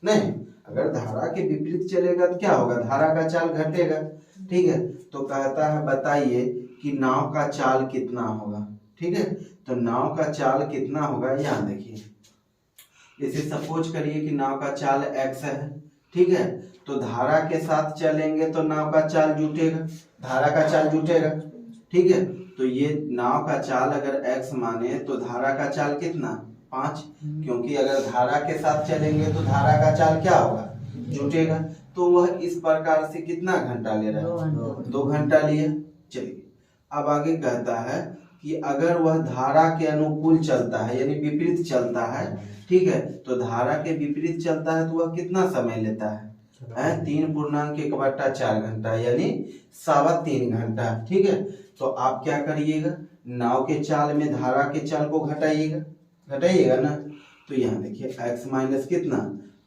नहीं, अगर धारा के विपरीत चलेगा तो क्या होगा? धारा का चाल घटेगा, ठीक है। तो कहता है बताइए कि नाव का चाल कितना होगा, ठीक है। तो नाव का चाल कितना होगा, यहाँ देखिए, इसे सपोज करिए कि नाव का चाल x है, ठीक है। तो धारा के साथ चलेंगे तो नाव का चाल जुटेगा, धारा का चाल जुटेगा, ठीक है। तो ये नाव का चाल अगर x माने तो धारा का चाल कितना? 5, क्योंकि अगर धारा के साथ चलेंगे तो धारा का चाल क्या होगा? जुटेगा। तो वह इस प्रकार से कितना घंटा ले रहा है? 2 घंटा लिया। चलिए अब आगे कहता है कि अगर वह धारा के अनुकूल चलता है यानी विपरीत चलता है, ठीक है, तो धारा के विपरीत चलता है तो वह कितना समय लेता है 3.1/4 घंटा यानी 3.25 घंटा। ठीक है, तो आप क्या करिएगा, नाव के चाल में धारा के चाल को घटाइएगा ना। तो यहाँ देखिए x माइनस कितना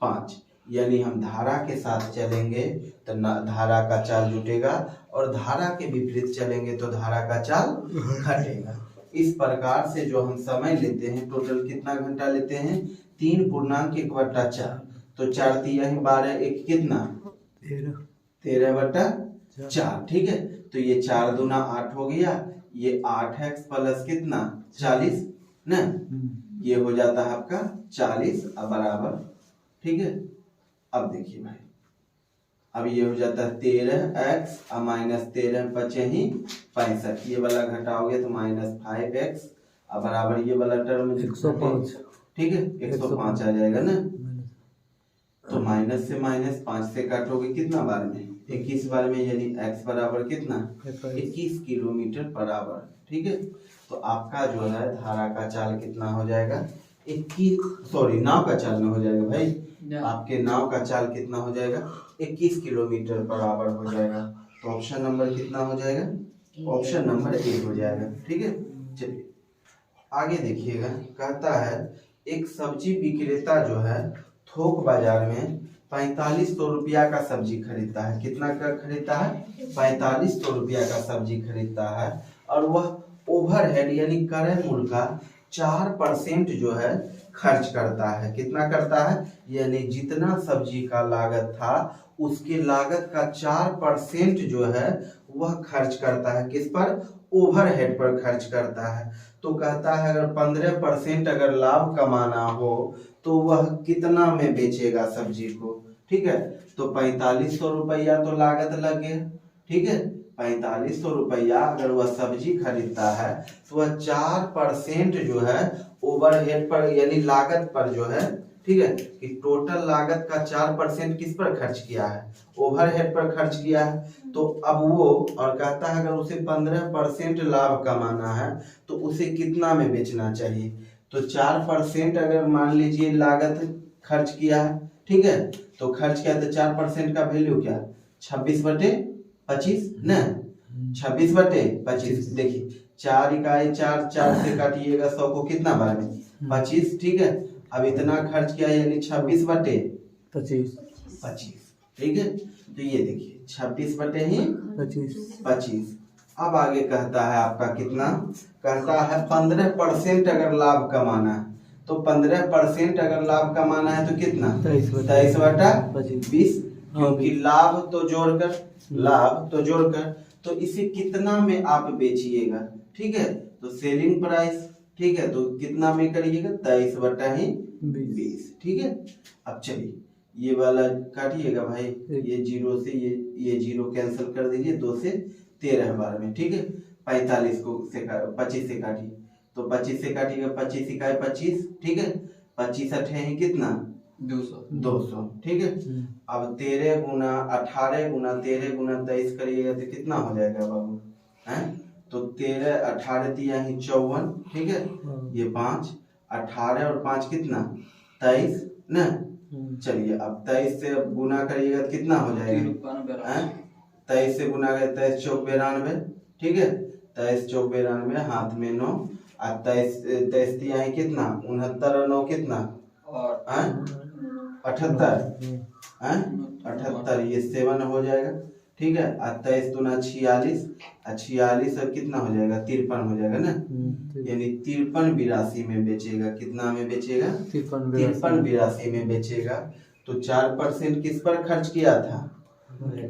5, यानी हम धारा के साथ चलेंगे तो धारा का चाल जुटेगा और धारा के विपरीत चलेंगे तो धारा का चाल घटेगा। इस प्रकार से जो हम समय लेते हैं टोटल कितना घंटा लेते हैं 3.1/4, तो 4 3 12 1 कितना 13/4। ठीक है, तो ये 4 दूना 8 हो गया, ये 8x प्लस कितना 40 ना, ये हो जाता है आपका 40 बराबर। ठीक है, अब देखिए भाई, अब ये हो जाता है 13x माइनस 13 बचे ही 65, ये वाला घटाओगे तो -5x बराबर ये वाला टर्म 105। ठीक है, 105 आ जाएगा ना। तो माइनस से -5 से काटोगे कितना बार में 21 बार में, यानी x बराबर कितना 21 किलोमीटर बराबर। ठीक है, तो आपका जो है धारा का चाल कितना हो जाएगा 21, नाव का चाल में हो जाएगा भाई, आपके नाव का चाल कितना हो जाएगा 21 किलोमीटर बराबर हो जाएगा। तो ऑप्शन नंबर कितना हो जाएगा, ऑप्शन नंबर ए हो जाएगा। ठीक है, चलिए आगे देखिएगा, कहता है एक सब्जी विक्रेता जो है थोक बाजार में 4500 रुपया का सब्जी खरीदता है। कितना का खरीदता है 4500 रुपया का सब्जी खरीदता है, और वह ओवरहेड यानी क्रय मूल्य का 4% जो है खर्च करता है। कितना करता है, यानी जितना सब्जी का लागत था उसके लागत का 4% जो है वह खर्च करता है। किस पर, ओवरहेड पर खर्च करता है। तो कहता है अगर 15% अगर लाभ कमाना हो तो वह कितना में बेचेगा सब्जी को। ठीक है, तो 4500 रुपया तो लागत लग गया। ठीक है, 4500 रुपया अगर वह सब्जी खरीदता है तो वह 4% जो है ओवरहेड पर यानी लागत पर जो है, ठीक है, कि टोटल लागत का 4% किस पर खर्च किया है, ओवरहेड पर खर्च किया है। तो अब वो और कहता है अगर उसे 15% लाभ कमाना है तो उसे कितना में बेचना चाहिए। तो 4% अगर मान लीजिए लागत खर्च किया है, ठीक है, तो खर्च किया तो 4% का वैल्यू क्या 26/25 ना, 26/25। देखिए 4 इकाई 4 4 से काटिएगा 100 को कितना बार में 25। ठीक है, अब इतना खर्च किया यानी 26/25। ठीक है, तो ये देखिए 26/25। अब आगे कहता है आपका कितना, कहता है 15% अगर लाभ कमाना है तो 15% अगर लाभ कमाना है तो कितना 23/20, क्योंकि लाभ तो जोड़कर तो इसे कितना में आप बेचिएगा। ठीक है, तो सेलिंग प्राइस, ठीक है, तो कितना में करिएगा 23/20। ठीक है, अब चलिए ये वाला काटिएगा भाई, ये 0 से ये 0 कैंसिल कर दीजिए, 2 से 13 बार में। ठीक है, 45 को से 25 से काटिए, तो 25 से काटिएगा 25 इकाई 25। ठीक है, 25 अठे कितना 200। ठीक है, अब 13 गुना 18 गुना 13 गुना 23 करिएगा तो कितना हो जाएगा बाबू हैं, तो 13 18 दिया ही 54। ठीक है, ये 5 18 और 5 कितना 23 ना। चलिए अब 23 से अब गुना करिएगा तो कितना हो जाएगा 23 से गुना करें 23 चौक 92। ठीक है, 23 चौक 92, हाथ में 9, और 23 दिया है कितना 69 और 9 कितना 78, ये 7 हो जाएगा। ठीक है, 23 दूना 46, 46 और कितना हो जाएगा 53 हो जाएगा ना, यानी 53/82 में बेचेगा। कितना में बेचेगा 53/82 में बेचेगा। तो 4% किस पर खर्च किया था,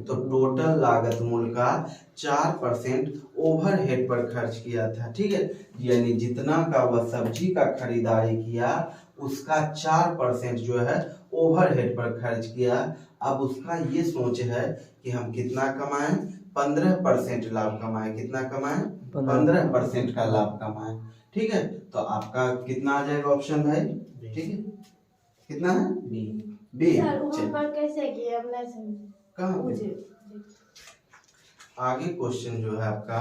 तो टोटल लागत मूल्य का 4% ओवरहेड पर खर्च किया था। ठीक है, यानी जितना का वह सब्जी का खरीदारी किया उसका 4% जो है ओवरहेड पर खर्च किया। अब उसका ये सोच है कि हम कितना कमाएं 15% लाभ कमाएं। कितना कमाएं 15% का लाभ कमाएं। ठीक है, तो आपका कितना आ जाएगा ऑप्शन भाई, ठीक है, कितना है बी। कैसे किया कहाँ आगे क्वेश्चन जो है आपका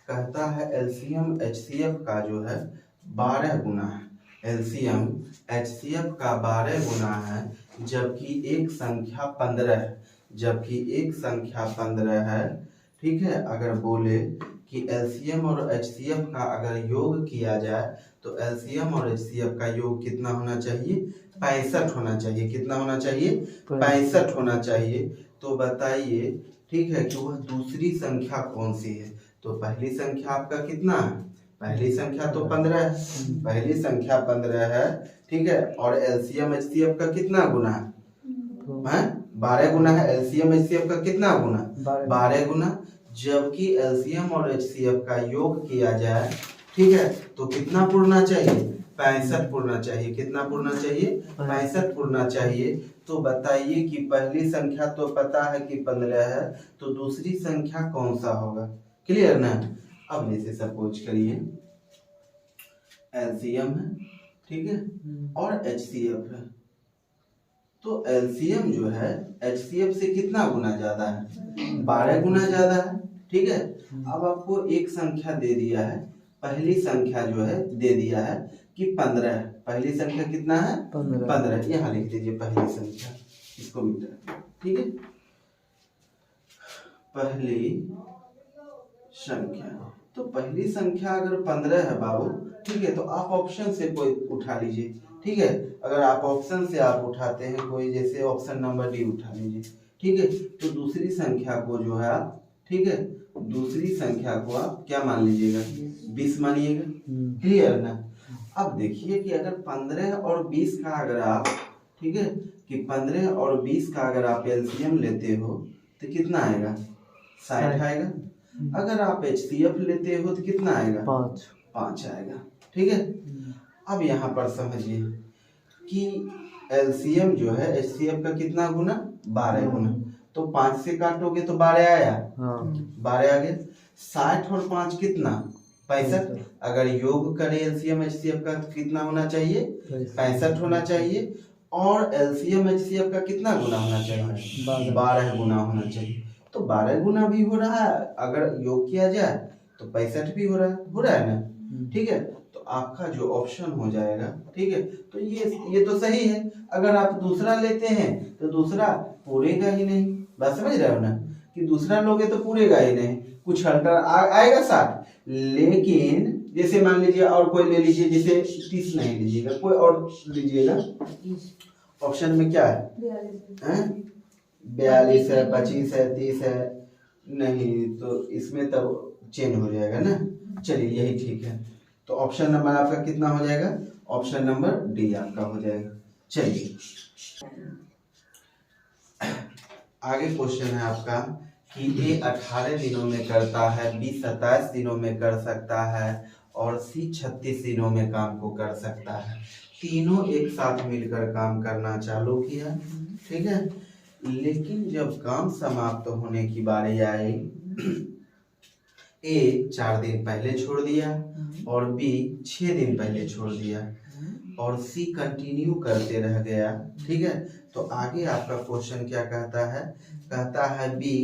कहता है एलसीएम एचसीएफ का जो है 12 गुना है, एलसीएम एचसीएफ का 12 गुना है, जबकि एक संख्या 15 है, जबकि एक संख्या 15 है। ठीक है, अगर बोले कि एलसीएम और एचसीएफ का अगर योग किया जाए तो एलसीएम और एचसीएफ का योग कितना होना चाहिए? 65 होना चाहिए। कितना होना चाहिए? 65 होना चाहिए। तो बताइए, ठीक है, कि वह दूसरी संख्या कौन सी है? तो पहली संख्या आपका कितना है? पहली संख्या तो 15 है, पहली संख्या 15 है। ठीक है, और एलसीएम एचसीएफ का कितना गुना है? 12 गुना है। एलसीएम एचसीएफ का कितना गुना? 12 गुना। जबकि एलसीएम और एचसीएफ का योग किया जाए, ठीक है, तो कितना पूर्णा चाहिए? 65 पूर्णा चाहिए। कितना पूर्णा चाहिए? 65 पूर्णा चाहिए। तो बताइए कि पहली संख्या तो पता है कि 15 है, तो दूसरी संख्या कौन सा होगा? क्लियर ना? अब जैसे सपोज करिए एलसीएम है, ठीक है, और एचसीएफ है, तो एलसीएम जो है एचसीएफ से कितना गुना ज्यादा है? 12 गुना ज्यादा है। ठीक है, अब आपको एक संख्या दे दिया है, पहली संख्या जो है दे दिया है कि 15 है। पहली संख्या कितना है? 15। यहाँ लिख दीजिए पहली संख्या, इसको मिटा। ठीक है, पहली संख्या, तो पहली संख्या अगर 15 है बाबू, ठीक है, तो आप ऑप्शन से कोई उठा लीजिए। ठीक है, अगर आप ऑप्शन से आप उठाते हैं कोई, जैसे ऑप्शन नंबर डी उठा लीजिए। ठीक है, तो दूसरी संख्या को जो है आप, ठीक है, दूसरी संख्या को आप क्या मान लीजिएगा? 20 मानिएगा। क्लियर ना? अब देखिए कि अगर 15 और 20 का अगर आप, ठीक है, कि 15 और 20 का अगर आप एलसीएम लेते हो तो कितना आएगा? 60 आएगा। अगर आप एचसीएफ लेते हो तो कितना आएगा? 5 आएगा। ठीक है, अब यहाँ पर समझिए कि एलसीएम जो है एचसीएफ का कितना गुना? 12 गुना। तो 5 से काटोगे तो 12 आया। 12 आ गया। 60 और 5 कितना? 65। अगर योग करें एलसीएम एचसीएफ का तो कितना होना चाहिए? 65 होना चाहिए। और एलसीएम एचसीएफ का कितना गुना होना चाहिए? 12 गुना होना चाहिए। तो 12 गुना भी हो रहा है, अगर योग किया जाए तो 65 भी हो रहा है ना? ठीक है, तो आपका जो ऑप्शन हो जाएगा, ठीक है, तो ये तो सही है। अगर आप दूसरा लेते हैं तो दूसरा पूरेगा ही नहीं। बात समझ रहे हो ना? कि दूसरा लोगे तो पूरेगा ही नहीं, कुछ हल्का आएगा 60। लेकिन जैसे मान लीजिए और कोई ले लीजिए, जैसे 30 नहीं लीजिएगा, कोई और लीजिएगा। ऑप्शन में क्या है? 42 है, 25 है, 30 है, नहीं तो इसमें तब चेंज हो जाएगा ना। चलिए यही ठीक है। तो ऑप्शन नंबर आपका कितना हो जाएगा? ऑप्शन नंबर डी आपका हो जाएगा। चलिए आगे क्वेश्चन है आपका कि ए 18 दिनों में करता है, बी 27 दिनों में कर सकता है और सी 36 दिनों में काम को कर सकता है। तीनों एक साथ मिलकर काम करना चालू किया। ठीक है, लेकिन जब काम समाप्त होने की बारी आई, ए 4 दिन पहले छोड़ दिया और बी 6 दिन पहले छोड़ दिया और सी कंटिन्यू करते रह गया। ठीक है, तो आगे आपका क्वेश्चन क्या कहता है? कहता है बी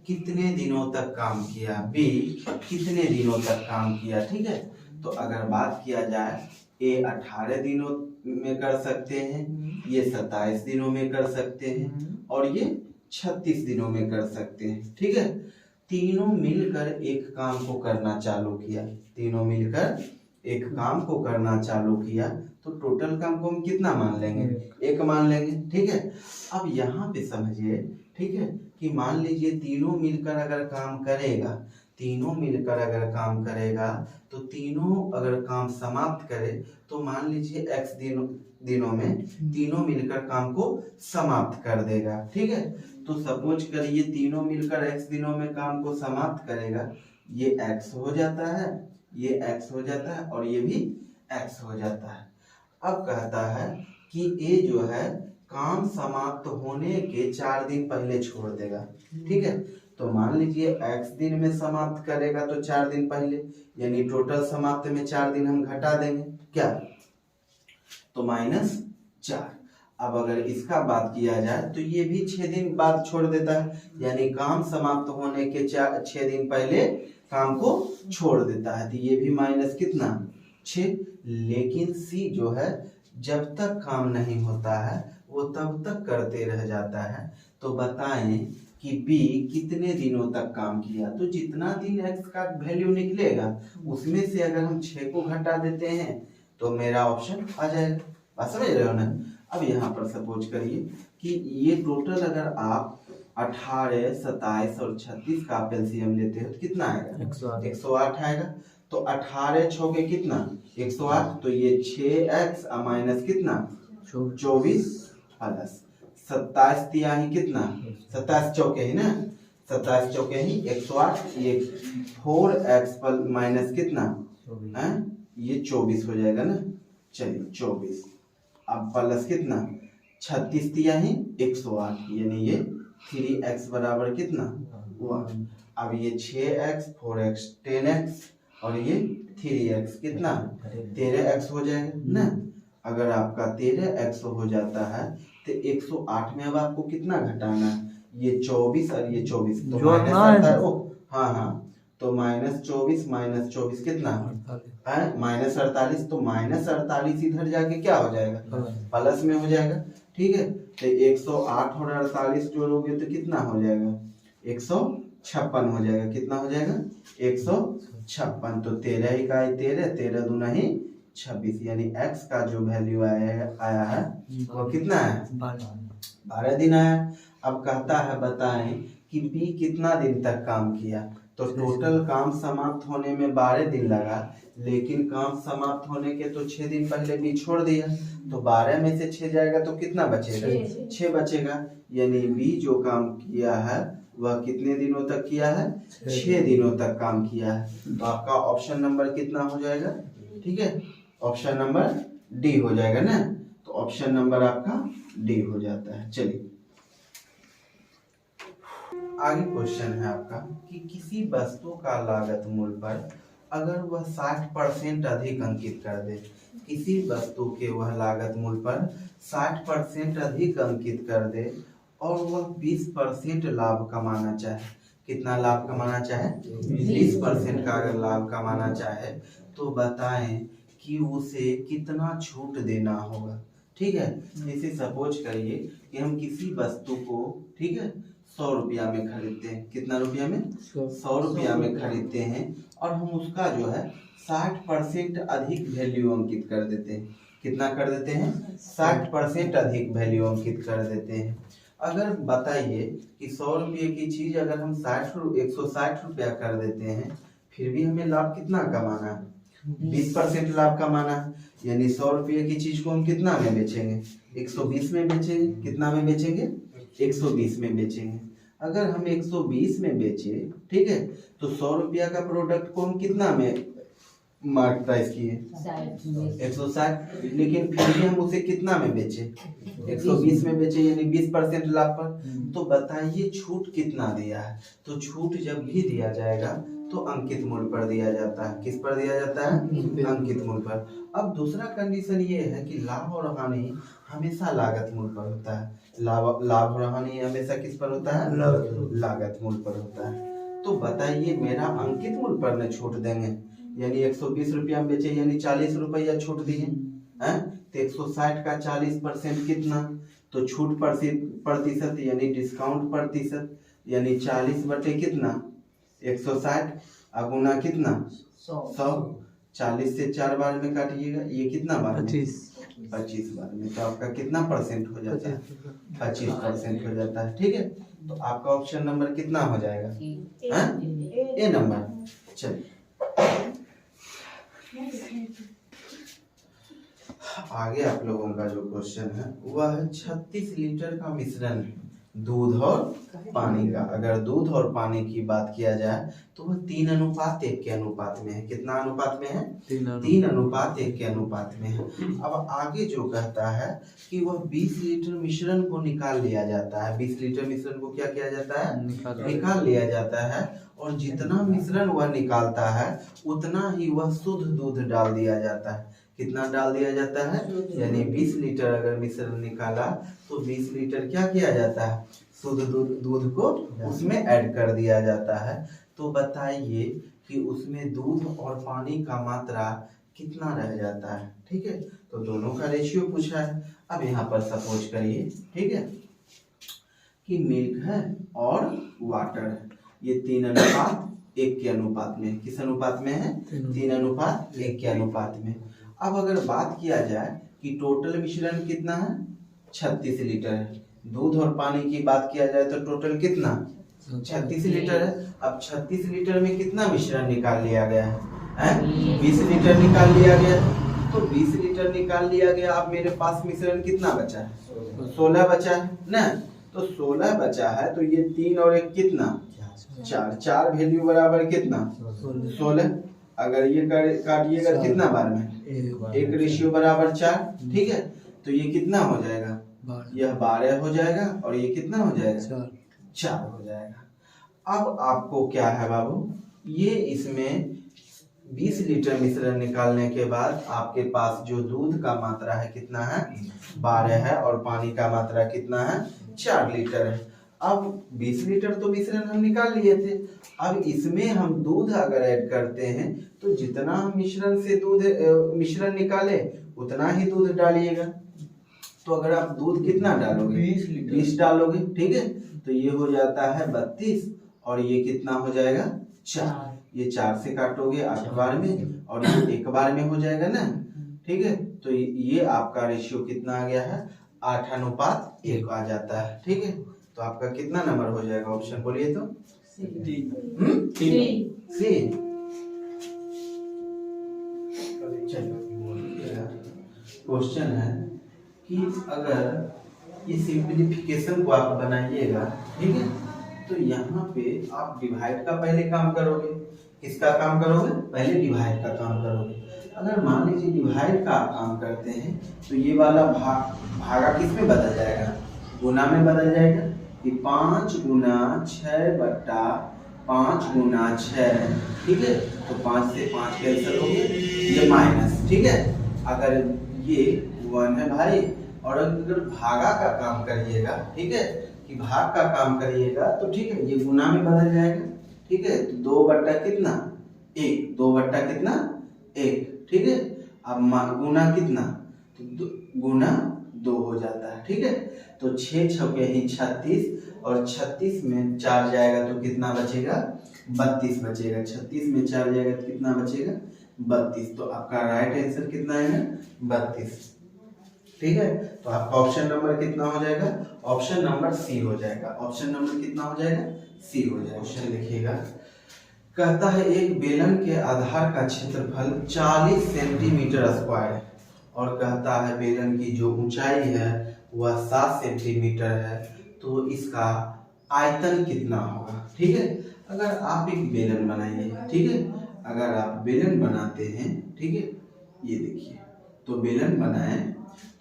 कितने दिनों तक काम किया? बी कितने दिनों तक काम किया? ठीक है, तो अगर बात किया जाए, ए 18 दिनों में कर सकते हैं, ये 27 दिनों में कर सकते हैं और ये 36 दिनों में कर सकते हैं। ठीक है, तीनों मिलकर एक काम को करना चालू किया। तीनों मिलकर एक काम को करना चालू किया, तो टोटल काम को हम कितना मान लेंगे? 1 मान लेंगे। ठीक है, अब यहाँ पे समझिए, ठीक है, कि मान लीजिए तीनों मिलकर अगर काम करेगा, तीनों मिलकर अगर काम करेगा तो तीनों अगर काम समाप्त करे तो मान लीजिए x दिनों में तीनों मिलकर काम को समाप्त कर देगा। ठीक है, तो सपोज करिए तीनों मिलकर x दिनों में काम को समाप्त करेगा, ये x हो जाता है, ये x हो जाता है और ये भी x हो जाता है। अब कहता है कि a जो है काम समाप्त होने के 4 दिन पहले छोड़ देगा। ठीक है, तो मान लीजिए x दिन में समाप्त करेगा तो 4 दिन पहले, यानी टोटल समाप्त में 4 दिन हम घटा देंगे क्या? तो -4। अब अगर इसका बात किया जाए तो ये भी 6 दिन बाद छोड़ देता है, यानी काम समाप्त होने के 6 दिन पहले काम को छोड़ देता है। तो ये भी माइनस कितना 6। लेकिन सी जो है जब तक काम नहीं होता है वो तब तक करते रह जाता है। तो बताएं कि बी कितने दिनों तक काम किया। तो जितना दिन एक्स का वैल्यू निकलेगा उसमें से अगर हम 6 को घटा देते हैं तो मेरा ऑप्शन आ जाएगा। बात समझ रहे हो ना। अब यहाँ पर सपोज करिए कि ये टोटल अगर आप 18, 27 और 36 का एलसीएम लेते हो तो कितना आएगा 108 आएगा। तो 18 6 के कितना 108, तो ये 6x माइनस कितना 24 प्लस 27 तिहाई कितना 27 चौके ही ना 27 चौके ही 108, ये 4x माइनस कितना है ये 24 हो जाएगा ना। चलिए 24, अब प्लस कितना 36 तिहाई 108, यानी ये 3x बराबर कितना 1। अब ये 6x 4x 10x और ये 3x कितना 13x हो जाएगा ना। अगर आपका 13x हो जाता है तो 108 में अब आपको कितना घटाना है ये 24 और ये 24, तो तो -24 कितना है -48, तो -48 इधर जाके क्या हो जाएगा प्लस में हो जाएगा। ठीक है, तो 108 और 48 जोड़ोगे तो कितना हो जाएगा 156 हो जाएगा। कितना हो जाएगा 156। तो 13 इकाई 13, 13 दूना ही 26, यानी x का जो वैल्यू आया है वो कितना है 12 दिन आया। अब कहता है बताएं कि B कितना दिन तक काम किया। तो टोटल काम समाप्त होने में 12 दिन लगा, लेकिन काम समाप्त होने के तो 6 दिन पहले B छोड़ दिया, तो 12 में से 6 जाएगा तो कितना बचेगा 6 बचेगा। यानी B जो काम किया है वह कितने दिनों तक किया है 6 दिनों तक काम किया है। तो आपका ऑप्शन नंबर कितना हो जाएगा, ठीक है, ऑप्शन नंबर डी हो जाएगा ना। तो ऑप्शन नंबर आपका डी हो जाता है। चलिए आगे क्वेश्चन है आपका कि किसी वस्तु का लागत मूल्य पर अगर वह 60% अधिक अंकित कर दे, किसी वस्तु के वह लागत मूल्य पर 60% अधिक अंकित कर दे और वह 20% लाभ कमाना चाहे। कितना लाभ कमाना चाहे 20% का अगर लाभ कमाना चाहे तो बताएं कि उसे कितना छूट देना होगा। ठीक है, जैसे सपोज करिए कि हम किसी वस्तु को, ठीक है, 100 रुपया में खरीदते हैं। कितना रुपया में 100 रुपया में खरीदते हैं और हम उसका जो है 60% अधिक वैल्यू अंकित कर देते हैं। कितना कर देते हैं 60% अधिक वैल्यू अंकित कर देते हैं। अगर बताइए कि 100 रुपये की चीज अगर हम 160 रुपया कर देते हैं, फिर भी हमें लाभ कितना कमाना है 20% लाभ कमाना है। यानी 100 रुपये की चीज को हम कितना में बेचेंगे 120 में बेचेंगे। कितना में बेचेंगे 120 में बेचेंगे। अगर हम 120 में बेचे, ठीक है, तो 100 रुपया का प्रोडक्ट को हम कितना में मार्क प्राइस किए 160, लेकिन फिर भी हम उसे कितना में बेचे 120 में बेचे, यानी 20% लाभ पर। तो बताइए छूट कितना दिया है। तो छूट जब भी दिया जाएगा तो अंकित मूल्य पर दिया जाता है। किस पर दिया जाता है अंकित मूल्य पर। अब दूसरा कंडीशन ये है कि लाभ और हानि हमेशा लागत मूल्य पर होता है। लाभ और हानि हमेशा किस पर होता है लागत मूल्य पर होता है। तो बताइए मेरा अंकित मूल्य पर न छूट देंगे, यानी 120 रुपया में बेचे यानी 40 रुपया छूट दिए हैं। तो 160 का 40% कितना, तो छूट प्रतिशत यानी डिस्काउंट प्रतिशत, यानी 40 बटे कितना 160 अगुना कितना 100। 40 से 4 बार में काटिएगा, ये कितना बार में 25 बार में। तो आपका कितना परसेंट हो जाता है 25% हो जाता है। ठीक है, तो आपका ऑप्शन नंबर कितना हो जाएगा ए नंबर। चलिए आगे आप लोगों का जो क्वेश्चन है वह है 36 लीटर का मिश्रण दूध और पानी का। अगर दूध और पानी की बात किया जाए तो वह 3:1 के अनुपात में है। कितना अनुपात में है 3:1 के अनुपात में है। अब आगे जो कहता है कि वह 20 लीटर मिश्रण को निकाल लिया जाता है। 20 लीटर मिश्रण को क्या किया जाता है निकाल लिया जाता है, और जितना मिश्रण वह निकालता है उतना ही वह शुद्ध दूध डाल दिया जाता है। कितना डाल दिया जाता है, यानी 20 लीटर अगर मिश्रण निकाला तो 20 लीटर क्या किया जाता है, शुद्ध दूध को उसमें ऐड कर दिया जाता है। तो बताइए कि उसमें दूध और पानी का मात्रा कितना रह जाता है। ठीक है, तो दोनों का रेशियो पूछा है। अब यहाँ पर सपोज करिए, ठीक है, कि मिल्क है और वाटर है, ये 3:1 के अनुपात में, किस अनुपात में है, 3:1 के अनुपात में। अब अगर बात किया जाए कि टोटल मिश्रण कितना है, 36 लीटर है। दूध और पानी की बात किया जाए तो टोटल कितना, 36 लीटर है। अब 36 लीटर में कितना मिश्रण निकाल लिया गया है, 20 लीटर निकाल लिया गया। तो 20 लीटर निकाल लिया गया। अब मेरे पास मिश्रण कितना बचा है, 16 बचा है ना। तो 16 बचा है, तो ये 3 और 1 कितना, 4, 4 वैल्यू बराबर कितना, 16। अगर ये काटिएगा कितना बार में, 1 रेशियो बराबर 4। ठीक है, तो ये कितना हो जाएगा, यह 12 हो जाएगा और ये कितना हो जाएगा, 4 हो जाएगा। अब आपको क्या है बाबू, ये इसमें 20 लीटर मिश्रण निकालने के बाद आपके पास जो दूध का मात्रा है कितना है, 12 है, और पानी का मात्रा कितना है, 4 लीटर है। अब 20 लीटर तो मिश्रण हम निकाल लिए थे। अब इसमें हम दूध अगर ऐड करते हैं तो जितना हम मिश्रण से दूध मिश्रण निकाले उतना ही दूध डालिएगा। तो अगर आप दूध कितना डालोगे, 20 डालोगे। ठीक है, तो ये हो जाता है 32 और ये कितना हो जाएगा, 4। ये 4 से काटोगे 8 बार में और ये 1 बार में हो जाएगा ना। ठीक है, तो ये आपका रेशियो कितना आ गया है, 8:1 आ जाता है। ठीक है, तो आपका कितना नंबर हो जाएगा, ऑप्शन बोलिए तो, सी। क्वेश्चन है कि अगर ये सिंप्लीफिकेशन को आप बनाइएगा, ठीक है, तो यहाँ पे आप डिवाइड का पहले काम करोगे। किसका काम करोगे, पहले डिवाइड का काम करोगे। अगर मान लीजिए डिवाइड का आप काम करते हैं तो ये वाला भागा किस में बदल जाएगा, गुना में बदल जाएगा। कि 5 गुना 6 बट्टा 5 गुना 6। ठीक है, तो 5 से 5 कैंसिल हो गए, ये माइनस। ठीक है, अगर ये 1 है भाई, और अगर भागा का काम करिएगा, ठीक है, कि भाग का काम करिएगा तो ठीक है, ये गुना में बदल जाएगा। ठीक है, तो 2 बट्टा कितना, 1, 2 बट्टा कितना, 1। ठीक है, अब गुना कितना, तो गुना 2 हो जाता है। ठीक है, तो 6 छके ही 36, और 36 में 4 जाएगा तो कितना बचेगा, 32 बचेगा। 36 में 4 जाएगा तो कितना बचेगा, 32। तो आपका राइट आंसर कितना है, 32। ठीक है, तो आपका ऑप्शन नंबर कितना हो जाएगा, ऑप्शन नंबर सी हो जाएगा। ऑप्शन नंबर कितना हो जाएगा, सी हो जाएगा। क्वेश्चन लिखिएगा, कहता है एक बेलन के आधार का क्षेत्रफल 40 सेंटीमीटर स्क्वायर है, और कहता है बेलन की जो ऊंचाई है वह 7 सेंटीमीटर है, तो इसका आयतन कितना होगा। ठीक है, अगर आप एक बेलन बनाइए, ठीक है, अगर आप बेलन बनाते हैं, ठीक है, ये देखिए, तो बेलन बनाए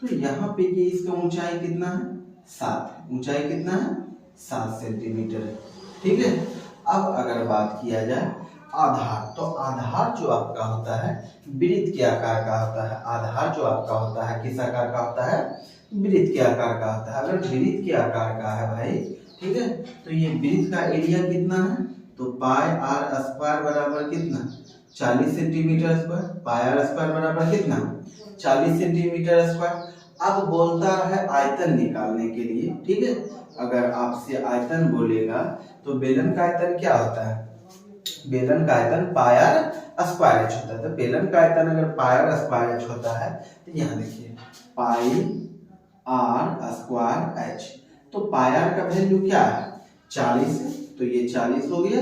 तो यहाँ पे ये इसका ऊंचाई कितना है, 7, ऊंचाई कितना है, 7 सेंटीमीटर है। ठीक है, अब अगर बात किया जाए आधार, तो आधार जो आपका होता है वृत्त के आकार का होता है। आधार जो आपका होता है किस आकार का होता है, वृत्त के आकार का होता है। अगर वृत्त के आकार का है भाई, ठीक है, तो ये वृत्त का एरिया कितना है, तो पाई आर स्क्वायर बराबर कितना, 40 centimetre square. Pi r square बराबर कितना, 40 सेंटीमीटर स्क्वायर। अब बोलता है आयतन निकालने के लिए। ठीक है, अगर आपसे आयतन बोलेगा तो बेलन का आयतन क्या होता है, बेलन का आयतन पाई आर स्क्वायर एच होता है। तो बेलन का आयतन अगर पाई आर स्क्वायर एच होता है तो यहाँ देखिए पाई आर स्क्वायर एच, तो पाई आर का वैल्यू क्या है, 40, तो ये 40 हो गया,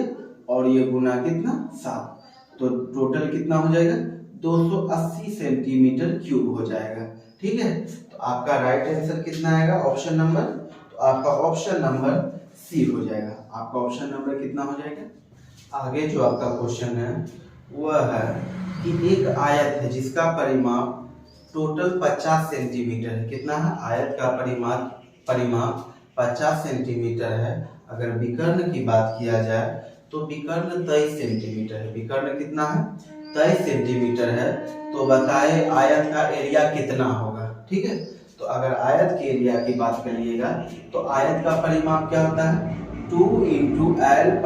और ये गुना कितना, 7, तो टोटल कितना हो जाएगा, 280 सेंटीमीटर क्यूब हो जाएगा। ठीक है, तो आपका राइट आंसर कितना आएगा, ऑप्शन नंबर, तो आपका ऑप्शन नंबर सी हो जाएगा। आपका ऑप्शन नंबर कितना हो जाएगा। आगे जो आपका क्वेश्चन है वह है कि एक आयत है जिसका परिमाप टोटल 50 सेंटीमीटर है। कितना है, आयत का परिमाप 50 सेंटीमीटर है। अगर विकर्ण की बात किया जाए तो विकर्ण 23 सेंटीमीटर है। विकर्ण कितना है, 23 सेंटीमीटर है, तो बताए आयत का एरिया कितना होगा। ठीक है, तो अगर आयत के एरिया की बात करिएगा तो आयत का परिमाप क्या होता है 2 × L +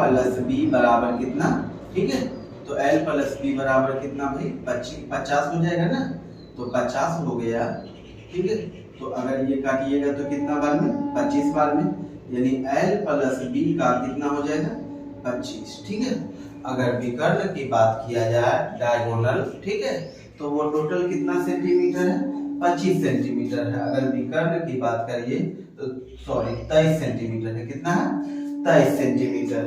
B बराबर कितना। ठीक है, तो L + B बराबर कितना भाई 50 हो जाएगा ना, तो 50 हो गया। ठीक है, तो अगर ये काटिएगा तो कितना बार में 25 बार में, यानी L + B का कितना हो जाएगा 25। ठीक है, अगर विकर्ण की बात किया जाए डायगोनल, ठीक है, तो वो टोटल कितना सेंटीमीटर है 25 सेंटीमीटर है। अगर विकर्ण की बात करिए तो 23 सेंटीमीटर है। कितना है 23 सेंटीमीटर।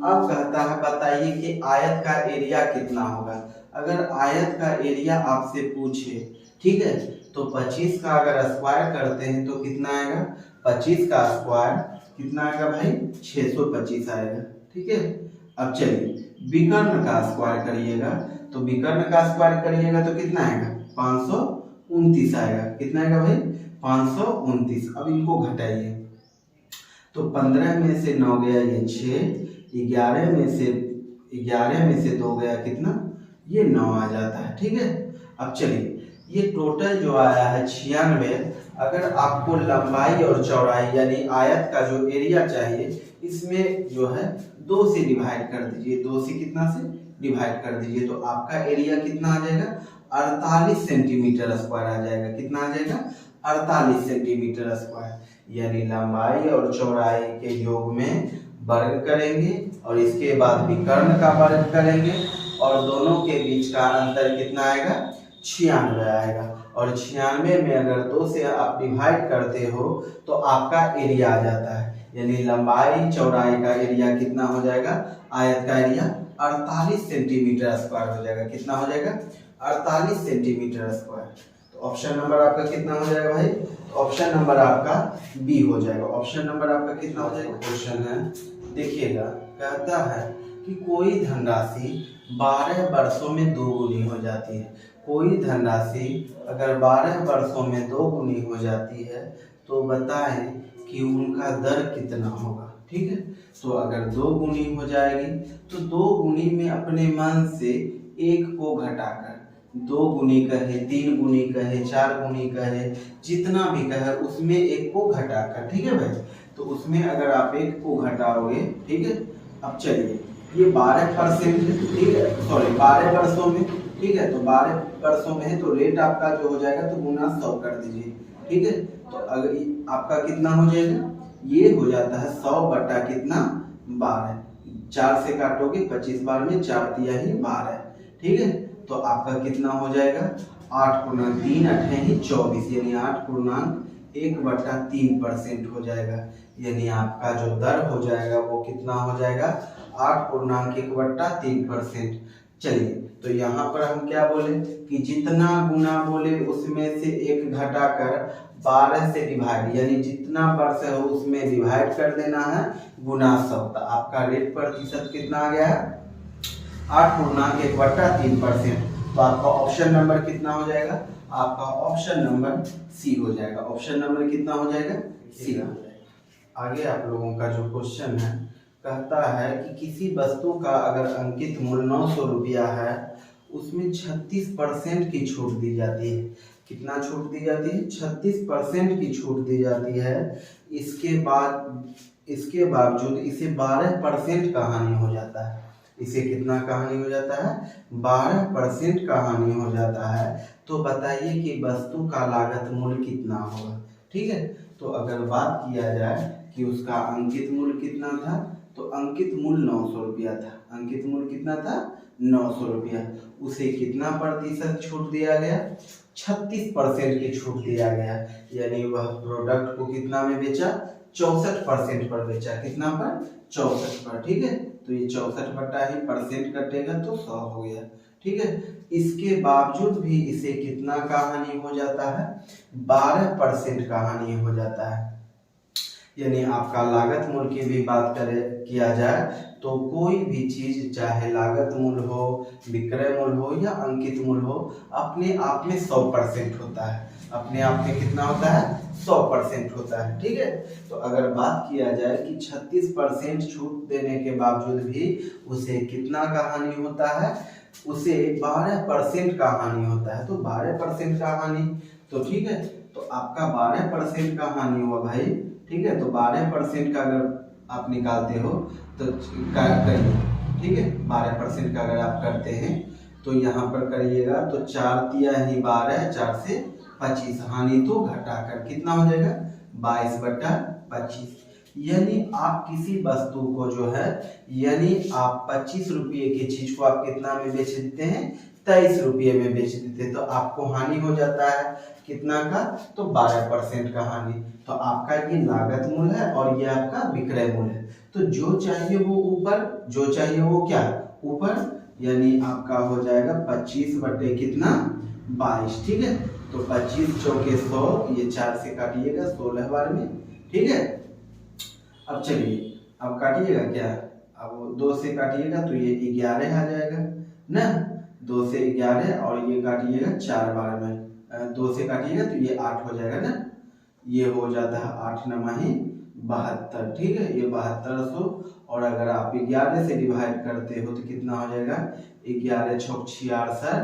अब कहता है बताइए कि आयत का एरिया कितना होगा। अगर आयत का एरिया आपसे पूछे, ठीक है, तो 25 का अगर स्क्वायर करते हैं तो कितना आएगा 25 का स्क्वायर कितना आएगा भाई 625 आएगा। ठीक है, अब चलिए विकर्ण का स्क्वायर करिएगा, तो विकर्ण का स्क्वायर करिएगा तो कितना आएगा 529 आएगा। कितना आएगा भाई 529। अब इनको घटाइए, तो 15 में से 9 गया ये 6, 11 में से 2 गया कितना ये 9 आ जाता है। ठीक है, अब चलिए ये टोटल जो आया है 96। अगर आपको लंबाई और चौड़ाई यानी आयत का जो एरिया चाहिए, इसमें जो है 2 से डिवाइड कर दीजिए, 2 से कितना से डिवाइड कर दीजिए, तो आपका एरिया कितना आ जाएगा 48 सेंटीमीटर स्क्वायर आ जाएगा। कितना आ जाएगा 48 सेंटीमीटर स्क्वायर। यानी लंबाई और चौड़ाई के योग में वर्ग करेंगे और इसके बाद विकर्ण का वर्ग करेंगे और दोनों के बीच का अंतर कितना आएगा 96 आएगा। और 96 में अगर 2 से आप डिवाइड करते हो तो आपका एरिया आ जाता है। यानी लंबाई चौड़ाई का एरिया कितना हो जाएगा, आयत का एरिया 48 सेंटीमीटर स्क्वायर हो जाएगा। कितना हो जाएगा 48 सेंटीमीटर स्क्वायर। तो ऑप्शन नंबर आपका कितना हो जाएगा भाई, तो ऑप्शन नंबर आपका बी हो जाएगा। ऑप्शन नंबर आपका कितना हो जाएगा। क्वेश्चन है, देखिएगा, कहता है कि कोई धनराशि 12 वर्षों में 2 गुनी हो जाती है। कोई धनराशि अगर 12 वर्षों में 2 गुनी हो जाती है तो बताएं कि उनका दर कितना होगा। ठीक है, तो अगर 2 गुनी हो जाएगी तो 2 गुनी में अपने मन से 1 को घटाकर 2 गुनी कहे, 3 गुनी कहे, 4 गुनी कहे, जितना भी कहे उसमें 1 को घटाकर। ठीक है भाई, तो उसमें अगर आप 1 को घटाओगे, ठीक है। अब चलिए ये 12% है, ठीक है, सॉरी 12 वर्षों में, ठीक है, तो 12 वर्षों में है तो रेट आपका जो हो जाएगा तो गुना 100 कर दीजिए। ठीक है, तो अगर आपका कितना हो जाएगा, ये हो जाता है 100 बटा कितना 12, 4 से काटोगे 25 बार में 4 दिया ही 12। ठीक है, तो आपका कितना हो जाएगा 8 × 3 = 24, यानी 8/1/3% हो जाएगा। यानी आपका जो दर हो जाएगा वो कितना हो जाएगा 8/1/3%। चलिए, तो यहाँ पर हम क्या बोले कि जितना गुना बोले उसमें से 1 घटाकर 12 से डिवाइड, यानी जितना वर्ष है उसमें डिवाइड कर देना है गुना 100। तो आपका रेट प्रतिशत कितना आ गया है 8/1/3%। तो आपका ऑप्शन नंबर कितना हो जाएगा, आपका ऑप्शन नंबर सी हो जाएगा। ऑप्शन नंबर कितना हो जाएगा, सी हो जाएगा। आगे आप लोगों का जो क्वेश्चन है, कहता है कि किसी वस्तु का अगर अंकित मूल्य 900 रुपया है, उसमें 36% की छूट दी जाती है। कितना छूट दी जाती है 36% की छूट दी जाती है। इसके बावजूद इसे 12% का हानि हो जाता है। इसे कितना का हानि हो जाता है 12% का हानि हो जाता है। तो बताइए कि वस्तु का लागत मूल्य कितना होगा। ठीक है, तो अगर बात किया जाए कि उसका अंकित मूल्य कितना था, तो अंकित मूल्य 900 रुपया था। अंकित मूल्य कितना था 900 रुपया। उसे कितना प्रतिशत छूट दिया गया 36% की छूट दिया गया। यानी वह प्रोडक्ट को कितना में बेचा 64% पर बेचा। कितना पर 64 पर। ठीक है, तो ये 64 बटा ही परसेंट कटेगा तो 100 हो गया। ठीक है, इसके बावजूद भी इसे कितना का हानि हो जाता है 12% का हानि हो जाता है। यानी आपका लागत मूल्य की भी बात किया जाए तो कोई भी चीज चाहे लागत मूल्य हो, विक्रय मूल्य हो या अंकित मूल्य हो, अपने आप में 100% होता है। अपने आप में कितना होता है 100% होता है। ठीक है, तो अगर बात किया जाए कि 36% छूट देने के बावजूद भी उसे कितना का हानि होता है, उसे 12% का हानि होता है। तो 12% का हानि, तो ठीक है, तो आपका 12% का हानि हुआ भाई। ठीक है, तो 12% का अगर आप निकालते हो तो करिए। ठीक है, 12% का अगर आप करते हैं तो यहाँ पर करिएगा तो 4 तिया ही 12, 4 से 25, हानि तो घटाकर कितना हो जाएगा 22/25। यानी आप किसी वस्तु को जो है, यानी आप 25 रुपये की चीज को आप कितना में बेच देते हैं 23 रुपये में बेच देते हैं, तो आपको हानि हो जाता है कितना का, तो 12% का हानि। तो आपका ये लागत मूल्य है और ये आपका विक्रय मूल्य है। तो जो चाहिए वो ऊपर, जो चाहिए वो क्या ऊपर, यानी आपका हो जाएगा 25 बटे कितना 22। ठीक है, तो 25 चौके 100, ये 4 से काटिएगा 16 बार में। ठीक है, अब चलिए अब काटिएगा क्या, अब 2 से काटिएगा तो ये 11 आ जाएगा ना, 2 से 11, और ये काटिएगा 4 बार में, 2 से काटिएगा तो ये 8 हो जाएगा ना, ये हो जाता है 8 नमाही 72। ठीक है, ये 7200, और अगर आप 11 से डिवाइड करते हो तो कितना हो जाएगा 11 छक 66।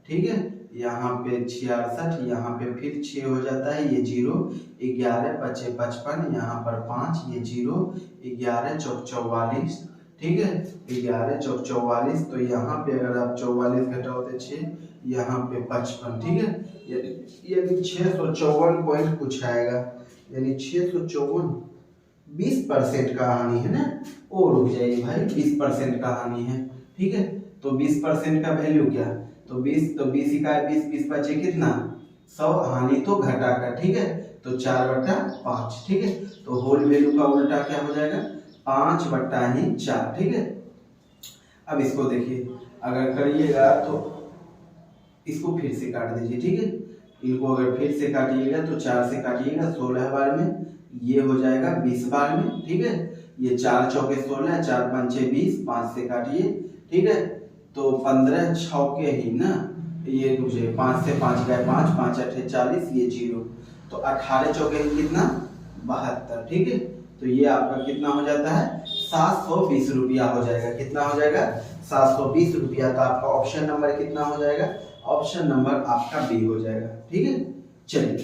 ठीक है, यहाँ पे 66, यहाँ पे फिर 6 हो जाता है, ये 0, 11 पचे 55, यहाँ पर 5, ये 0, 11 चौक 44। ठीक है, 11 चौक 44, तो यहाँ पे अगर आप 44 घटाओ तो 6, यहाँ पे 55। ठीक है, यानी 654 पॉइंट कुछ आएगा, यानी 654, 20% का हानि है ना। ओ रुक जाइए भाई, 20% का हानि है। ठीक है, तो 20% का वैल्यू क्या, तो 20 इकाई 20, 20 बचे कितना 100, हानि तो घटाकर। ठीक है, तो 4/5। ठीक है, तो होल वैल्यू का उल्टा क्या हो जाएगा 5/4। ठीक है, अब इसको देखिए, अगर करिएगा तो इसको फिर से काट दीजिए। ठीक है, इनको अगर फिर से काटिएगा तो 4 से काटिएगा 16 बार में, ये हो जाएगा 20 बार में। ठीक है, ये 4 चौके 16, 4 पंचे 20, 5 से काटिए। ठीक है, तो 15 छौके ही ना, ये मुझे 5 से 5 गए 5, 5 8 40, ये 0, तो 18 चौके ही कितना 72। ठीक है, तो ये आपका कितना हो जाता है 720 रुपया हो जाएगा। कितना हो जाएगा 720 रुपया। तो आपका ऑप्शन नंबर कितना हो जाएगा, ऑप्शन नंबर आपका बी हो जाएगा। ठीक है, चलिए